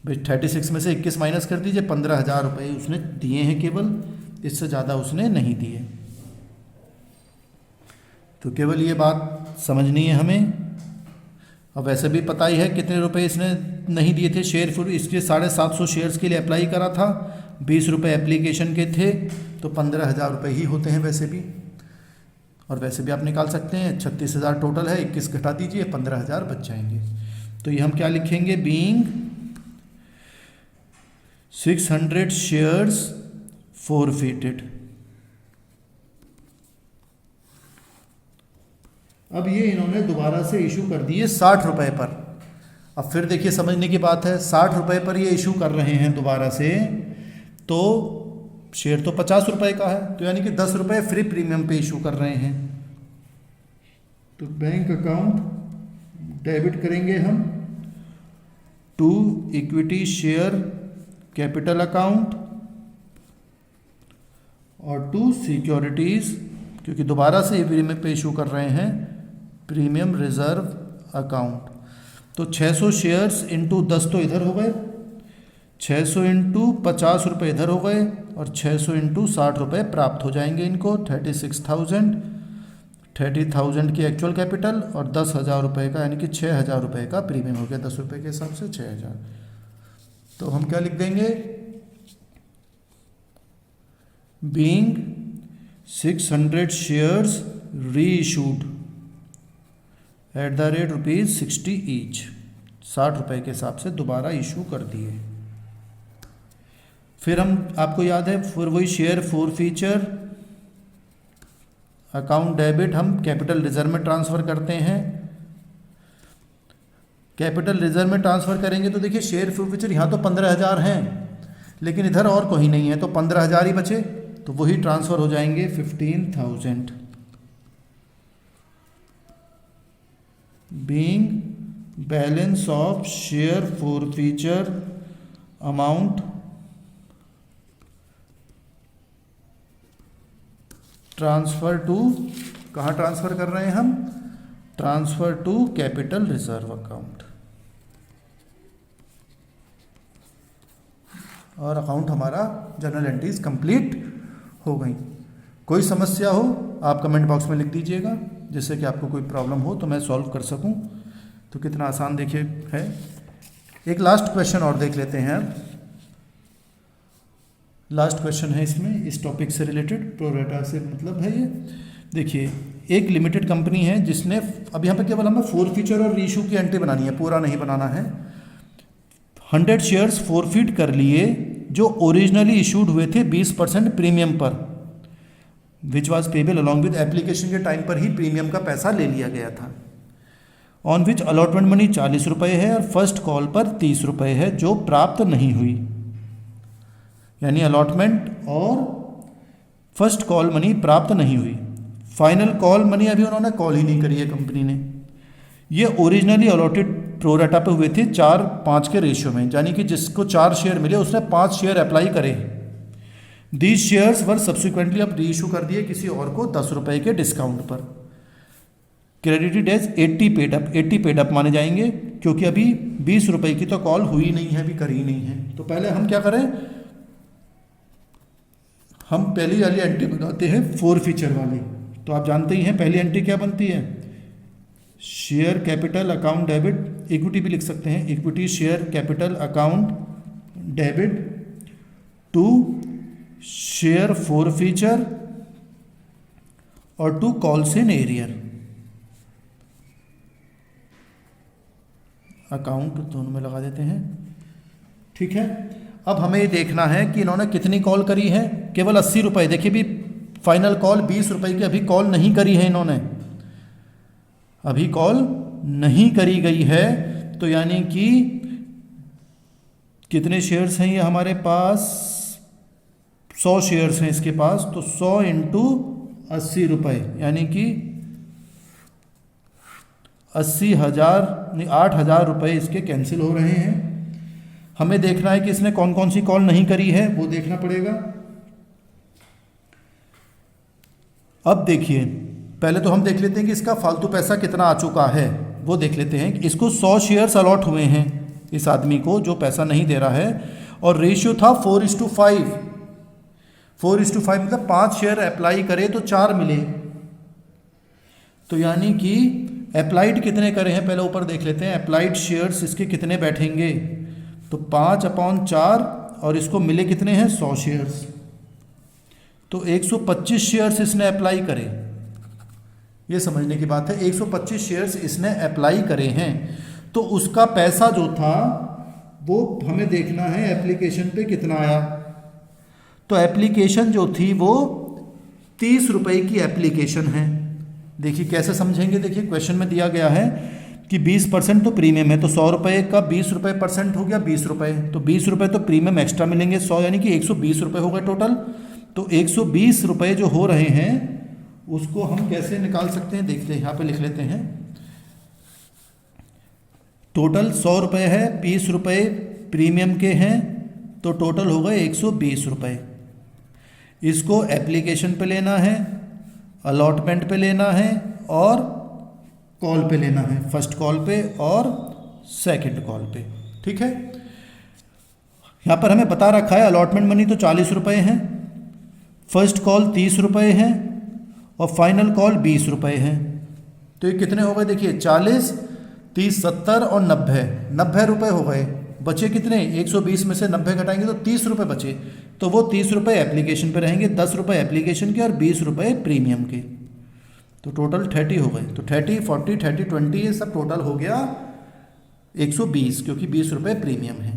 भाई 36 में से 21 माइनस कर दीजिए, 15,000 रुपये उसने दिए हैं केवल, इससे ज़्यादा उसने नहीं दिए। तो केवल ये बात समझनी है हमें। अब वैसे भी पता ही है कितने रुपए इसने नहीं दिए थे, शेयर फिर इसके 750 शेयर्स के लिए अप्लाई करा था, 20 रुपये एप्लीकेशन के थे, तो 15,000 रुपये ही होते हैं वैसे भी, और वैसे भी आप निकाल सकते हैं। 36,000 टोटल है, 21 घटा दीजिए, 15,000 बच जाएंगे। तो ये हम क्या लिखेंगे, बीइंग 600 शेयर्स फोरफिटेड। अब ये इन्होंने दोबारा से इशू कर दिए 60 रुपये पर। अब फिर देखिए समझने की बात है, 60 रुपये पर ये इशू कर रहे हैं दोबारा से, तो शेयर तो 50 रुपये का है, तो यानी कि 10 रुपये फ्री प्रीमियम पे इशू कर रहे हैं। तो बैंक अकाउंट डेबिट करेंगे हम to equity share capital account और टू सिक्योरिटीज़, क्योंकि दोबारा से प्रीमियम पे इशू कर रहे हैं, प्रीमियम रिजर्व अकाउंट। तो 600 शेयर्स इंटू 10 तो इधर हो गए, 600 इंटू 50 रुपये इधर हो गए, और 600 इंटू 60 रुपये प्राप्त हो जाएंगे इनको, 36,000। 30,000 की एक्चुअल कैपिटल और 10,000 रुपये का, यानी कि 6,000 रुपये का प्रीमियम हो गया, 10 रुपये के हिसाब से 6,000। तो हम क्या लिख देंगे, बीइंग 600 शेयर्स री issued at the rate ₹60 each, 60 रुपये के हिसाब से दोबारा इशू कर दिए। फिर हम, आपको याद है, फिर वही share for feature account debit हम कैपिटल रिजर्व में ट्रांसफ़र करते हैं। कैपिटल रिजर्व में ट्रांसफ़र करेंगे तो देखिए शेयर फॉर फीचर यहाँ तो 15,000 हैं, लेकिन इधर और कोई नहीं है, तो 15,000 ही बचे, तो वही ट्रांसफ़र हो जाएंगे 15,000। Being balance of share forfeiture amount transfer to, कहाँ ट्रांसफ़र कर रहे हैं हम, transfer to capital reserve account, और अकाउंट हमारा जनरल एंट्रीज कंप्लीट हो गई। कोई समस्या हो आप कमेंट बॉक्स में लिख दीजिएगा, जिससे कि आपको कोई प्रॉब्लम हो तो मैं सॉल्व कर सकूं। तो कितना आसान देखिए है। एक लास्ट क्वेश्चन और देख लेते हैं। लास्ट क्वेश्चन है इसमें, इस टॉपिक से रिलेटेड, प्रोरेटा से मतलब है ये। देखिए एक लिमिटेड कंपनी है जिसने, अब यहाँ पे केवल हमें फॉर फीचर और रीइशू की एंट्री बनानी है, पूरा नहीं बनाना है। 100 शेयर्स फॉरफिट कर लिए जो ओरिजिनली इशूड हुए थे 20% प्रीमियम पर, which was payable along with application के टाइम पर ही प्रीमियम का पैसा ले लिया गया था। ऑन विच अलॉटमेंट मनी 40 रुपये है और फर्स्ट कॉल पर 30 रुपये है जो प्राप्त नहीं हुई। यानी अलॉटमेंट और फर्स्ट कॉल मनी प्राप्त नहीं हुई। फाइनल कॉल मनी अभी उन्होंने कॉल ही नहीं करी है कंपनी ने। ये ओरिजिनली अलॉटेड प्रोरेटा पे हुए थे 4-5 के रेशियो में, यानी कि जिसको 4 शेयर मिले उसने 5 शेयर अप्लाई करे। दीज शेयर्स वर सब्सिक्वेंटली अब री इशू कर दिए किसी और को 10 रुपये के डिस्काउंट पर। Credited as 80 paid up, 80 paid up माने जाएंगे, क्योंकि अभी 20 रुपये की तो कॉल हुई नहीं है, अभी करी नहीं है। तो पहले हम क्या करें, हम पहली वाली एंट्री बनाते हैं फॉर फीचर वाली। तो आप जानते ही हैं पहली एंट्री क्या बनती है, share capital account debit, equity भी लिख सकते हैं, equity share capital account debit to share forfeiture और to calls in arrear account, दोनों में लगा देते हैं। ठीक है, अब हमें ये देखना है कि इन्होंने कितनी कॉल करी है, केवल 80 रुपये। देखिए भी फाइनल कॉल 20 रुपये की अभी कॉल नहीं करी है इन्होंने, अभी कॉल नहीं करी गई है। तो यानी कि कितने शेयर्स हैं ये हमारे पास, 100 शेयर्स हैं इसके पास, तो 100 इंटू 80 रुपये, यानी कि 8,000 रुपये इसके कैंसिल हो रहे हैं। हमें देखना है कि इसने कौन कौन सी कॉल नहीं करी है, वो देखना पड़ेगा। अब देखिए, पहले तो हम देख लेते हैं कि इसका फालतू पैसा कितना आ चुका है, वो देख लेते हैं। इसको 100 शेयर्स अलॉट हुए हैं इस आदमी को जो पैसा नहीं दे रहा है, और रेशियो था 4:5। 4:5 मतलब 5 शेयर अप्लाई करे तो 4 मिले। तो यानी कि अप्लाइड कितने करे हैं, पहले ऊपर देख लेते हैं। अप्लाइड शेयर्स इसके कितने बैठेंगे, तो 5/4, और इसको मिले कितने हैं 100 शेयर्स, तो 125 शेयर्स इसने अप्लाई करे। ये समझने की बात है, 125 शेयर्स इसने अप्लाई करे हैं। तो उसका पैसा जो था वो हमें देखना है एप्लीकेशन पे कितना आया। तो एप्लीकेशन जो थी वो 30 रुपये की एप्लीकेशन है। देखिए कैसे समझेंगे, देखिए क्वेश्चन में दिया गया है कि 20% तो प्रीमियम है, तो 100 रुपये का 20 रुपये % हो गया 20 रुपये, तो 20 रुपये तो प्रीमियम एक्स्ट्रा मिलेंगे 100, यानी कि 120 रुपये हो गए टोटल। तो 120 रुपये जो हो रहे हैं उसको हम कैसे निकाल सकते हैं, देखते हैं, यहाँ पे लिख लेते हैं। टोटल 100 रुपये है, 20 रुपये प्रीमियम के हैं, तो टोटल हो गए 120 रुपये। इसको एप्लीकेशन पे लेना है, अलॉटमेंट पे लेना है और कॉल पे लेना है, फर्स्ट कॉल पे और सेकंड कॉल पे। ठीक है, यहाँ पर हमें बता रखा है अलॉटमेंट मनी तो 40 रुपये हैं, फर्स्ट कॉल 30 रुपये है और फाइनल कॉल 20 रुपये है। तो ये कितने हो गए देखिए, 40, 30, 70 और 90 रुपये हो गए। बचे कितने, 120 में से 90 घटाएंगे तो 30 रुपये बचे। तो वो 30 रुपये एप्लीकेशन पे रहेंगे, 10 रुपये एप्लीकेशन के और 20 रुपये प्रीमियम के। तो टोटल 30 हो गए। तो 30, 40, 30, 20 ये सब टोटल हो गया 120, क्योंकि 20 रुपये प्रीमियम है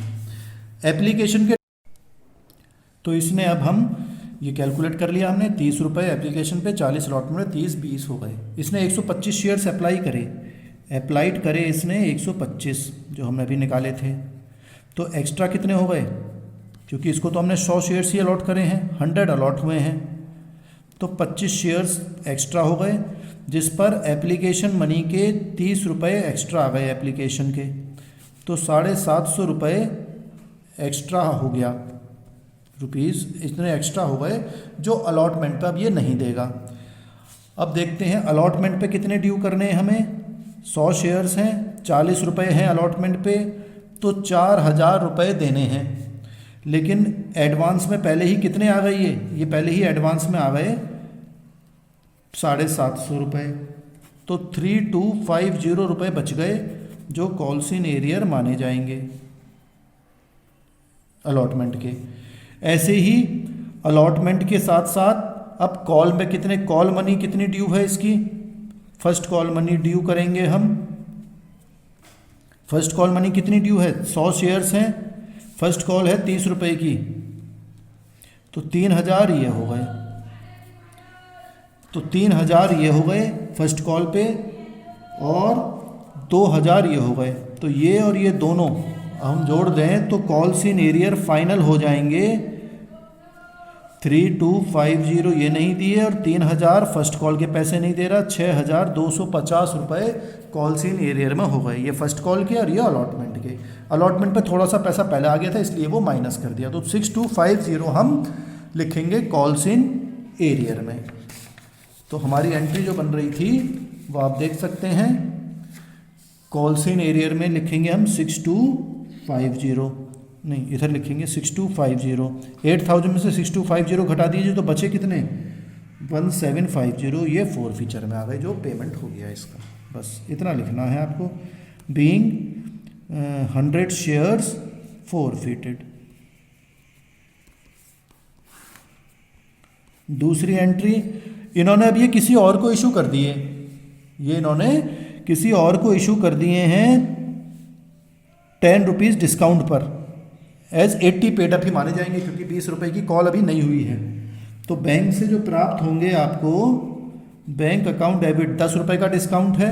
एप्लीकेशन के। तो इसने अब हम ये कैलकुलेट कर लिया हमने, 30 रुपये एप्लीकेशन पे, 40 अलॉटमेंट में, 30, 20 हो गए। इसने 125 शेयर्स अप्लाई करे, अप्लाइड करे इसने 125 जो हमने अभी निकाले थे। तो एक्स्ट्रा कितने हो गए, क्योंकि इसको तो हमने 100 शेयर्स ही अलॉट करे हैं, 100 अलॉट हुए हैं, तो 25 शेयर्स एक्स्ट्रा हो गए, जिस पर एप्लीकेशन मनी के 30 रुपये एक्स्ट्रा आ गए एप्लीकेशन के। तो 750 रुपये एक्स्ट्रा हो गया, रुपीज़ इतने एक्स्ट्रा हो गए जो अलॉटमेंट पे अब ये नहीं देगा। अब देखते हैं अलॉटमेंट पे कितने ड्यू करने हैं हमें। 100 शेयर्स हैं, 40 रुपये हैं अलॉटमेंट पे, तो 4000 रुपये देने हैं। लेकिन एडवांस में पहले ही कितने आ गए, ये पहले ही एडवांस में आ गए 750 रुपये। तो 3250 रुपये बच गए जो कॉल्स इन एरियर माने जाएंगे अलॉटमेंट के। ऐसे ही अलॉटमेंट के साथ साथ अब कॉल में कितने, कॉल मनी कितनी ड्यू है इसकी, फर्स्ट कॉल मनी ड्यू करेंगे हम। फर्स्ट कॉल मनी कितनी ड्यू है, 100 शेयर्स हैं, फर्स्ट कॉल है 30 रुपये की, तो 3000 ये हो गए। तो 3000 ये हो गए फर्स्ट कॉल पे, और 2000 ये हो गए। तो ये और ये दोनों हम जोड़ दें तो कॉल्स इन एरियर फाइनल हो जाएंगे 3250 ये नहीं दिए, और 3000 फर्स्ट कॉल के पैसे नहीं दे रहा, 6250 रुपये कॉल्स इन एरियर में हो गए। ये फर्स्ट कॉल के और ये अलॉटमेंट के। अलॉटमेंट पे थोड़ा सा पैसा पहले आ गया था इसलिए वो माइनस कर दिया। तो 6250 हम लिखेंगे कॉल्स इन एरियर में। तो हमारी एंट्री जो बन रही थी वो आप देख सकते हैं, कॉल्स इन एरियर में लिखेंगे हम 6250, नहीं इधर लिखेंगे 6250। 8000 में से 6250 घटा दीजिए तो बचे कितने, 1750। ये 4 फीचर में आ गए जो पेमेंट हो गया इसका। बस इतना लिखना है आपको। Being 100 shares forfeited। दूसरी एंट्री, इन्होंने अब ये किसी और को इशू कर दिए, ये इन्होंने किसी और को इशू कर दिए हैं 10 रुपीज़ डिस्काउंट पर, एज 80 पेड अप ही माने जाएंगे क्योंकि 20 रुपये की कॉल अभी नहीं हुई है। तो बैंक से जो प्राप्त होंगे आपको, बैंक अकाउंट डेबिट 10 रुपये का डिस्काउंट है,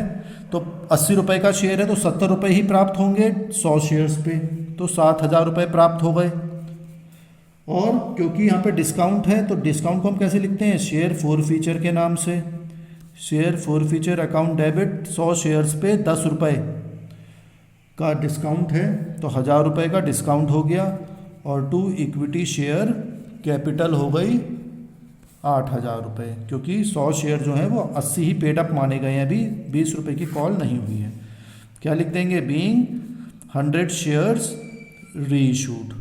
तो 80 रुपये का शेयर है तो 70 रुपये ही प्राप्त होंगे 100 शेयर्स पे, तो 7000 रुपये प्राप्त हो गए। और क्योंकि यहाँ पे डिस्काउंट है तो डिस्काउंट को हम कैसे लिखते हैं, शेयर forfeiture के नाम से। Share forfeiture account debit 100 shares पे 10 रुपये का डिस्काउंट है तो 1000 रुपये का डिस्काउंट हो गया, और टू इक्विटी शेयर कैपिटल हो गई 8000 रुपये, क्योंकि 100 शेयर जो हैं वो 80 ही पेड अप माने गए हैं, अभी 20 रुपये की कॉल नहीं हुई है। क्या लिख देंगे, बीइंग 100 शेयर्स रीइशूड।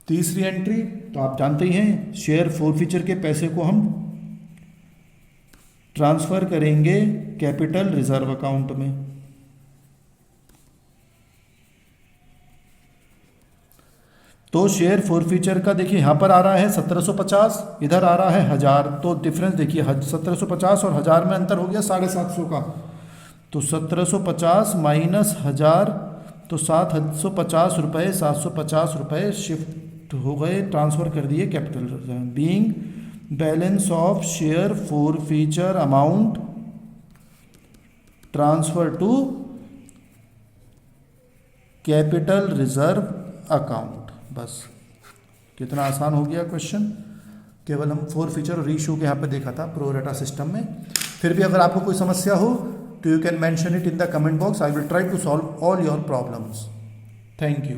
तीसरी एंट्री तो आप जानते ही हैं, शेयर forfeiture के पैसे को हम ट्रांसफ़र करेंगे कैपिटल रिजर्व अकाउंट में। तो शेयर forfeiture का देखिए यहाँ पर आ रहा है 1750, इधर आ रहा है 1000, तो डिफरेंस देखिए 1750 और 1000 में अंतर हो गया 750 का। तो 1750 माइनस 1000, तो 750 रुपये, 750 रुपये शिफ्ट हो गए, ट्रांसफ़र कर दिए capital reserve. Being balance of share forfeiture amount transfer to capital reserve account. बस कितना आसान हो गया क्वेश्चन। केवल हम forfeiture और रीइशू के यहाँ पे देखा था प्रो रेटा सिस्टम में। फिर भी अगर आपको कोई समस्या हो तो you can mention it in the comment box, I will try to solve all your problems. Thank you.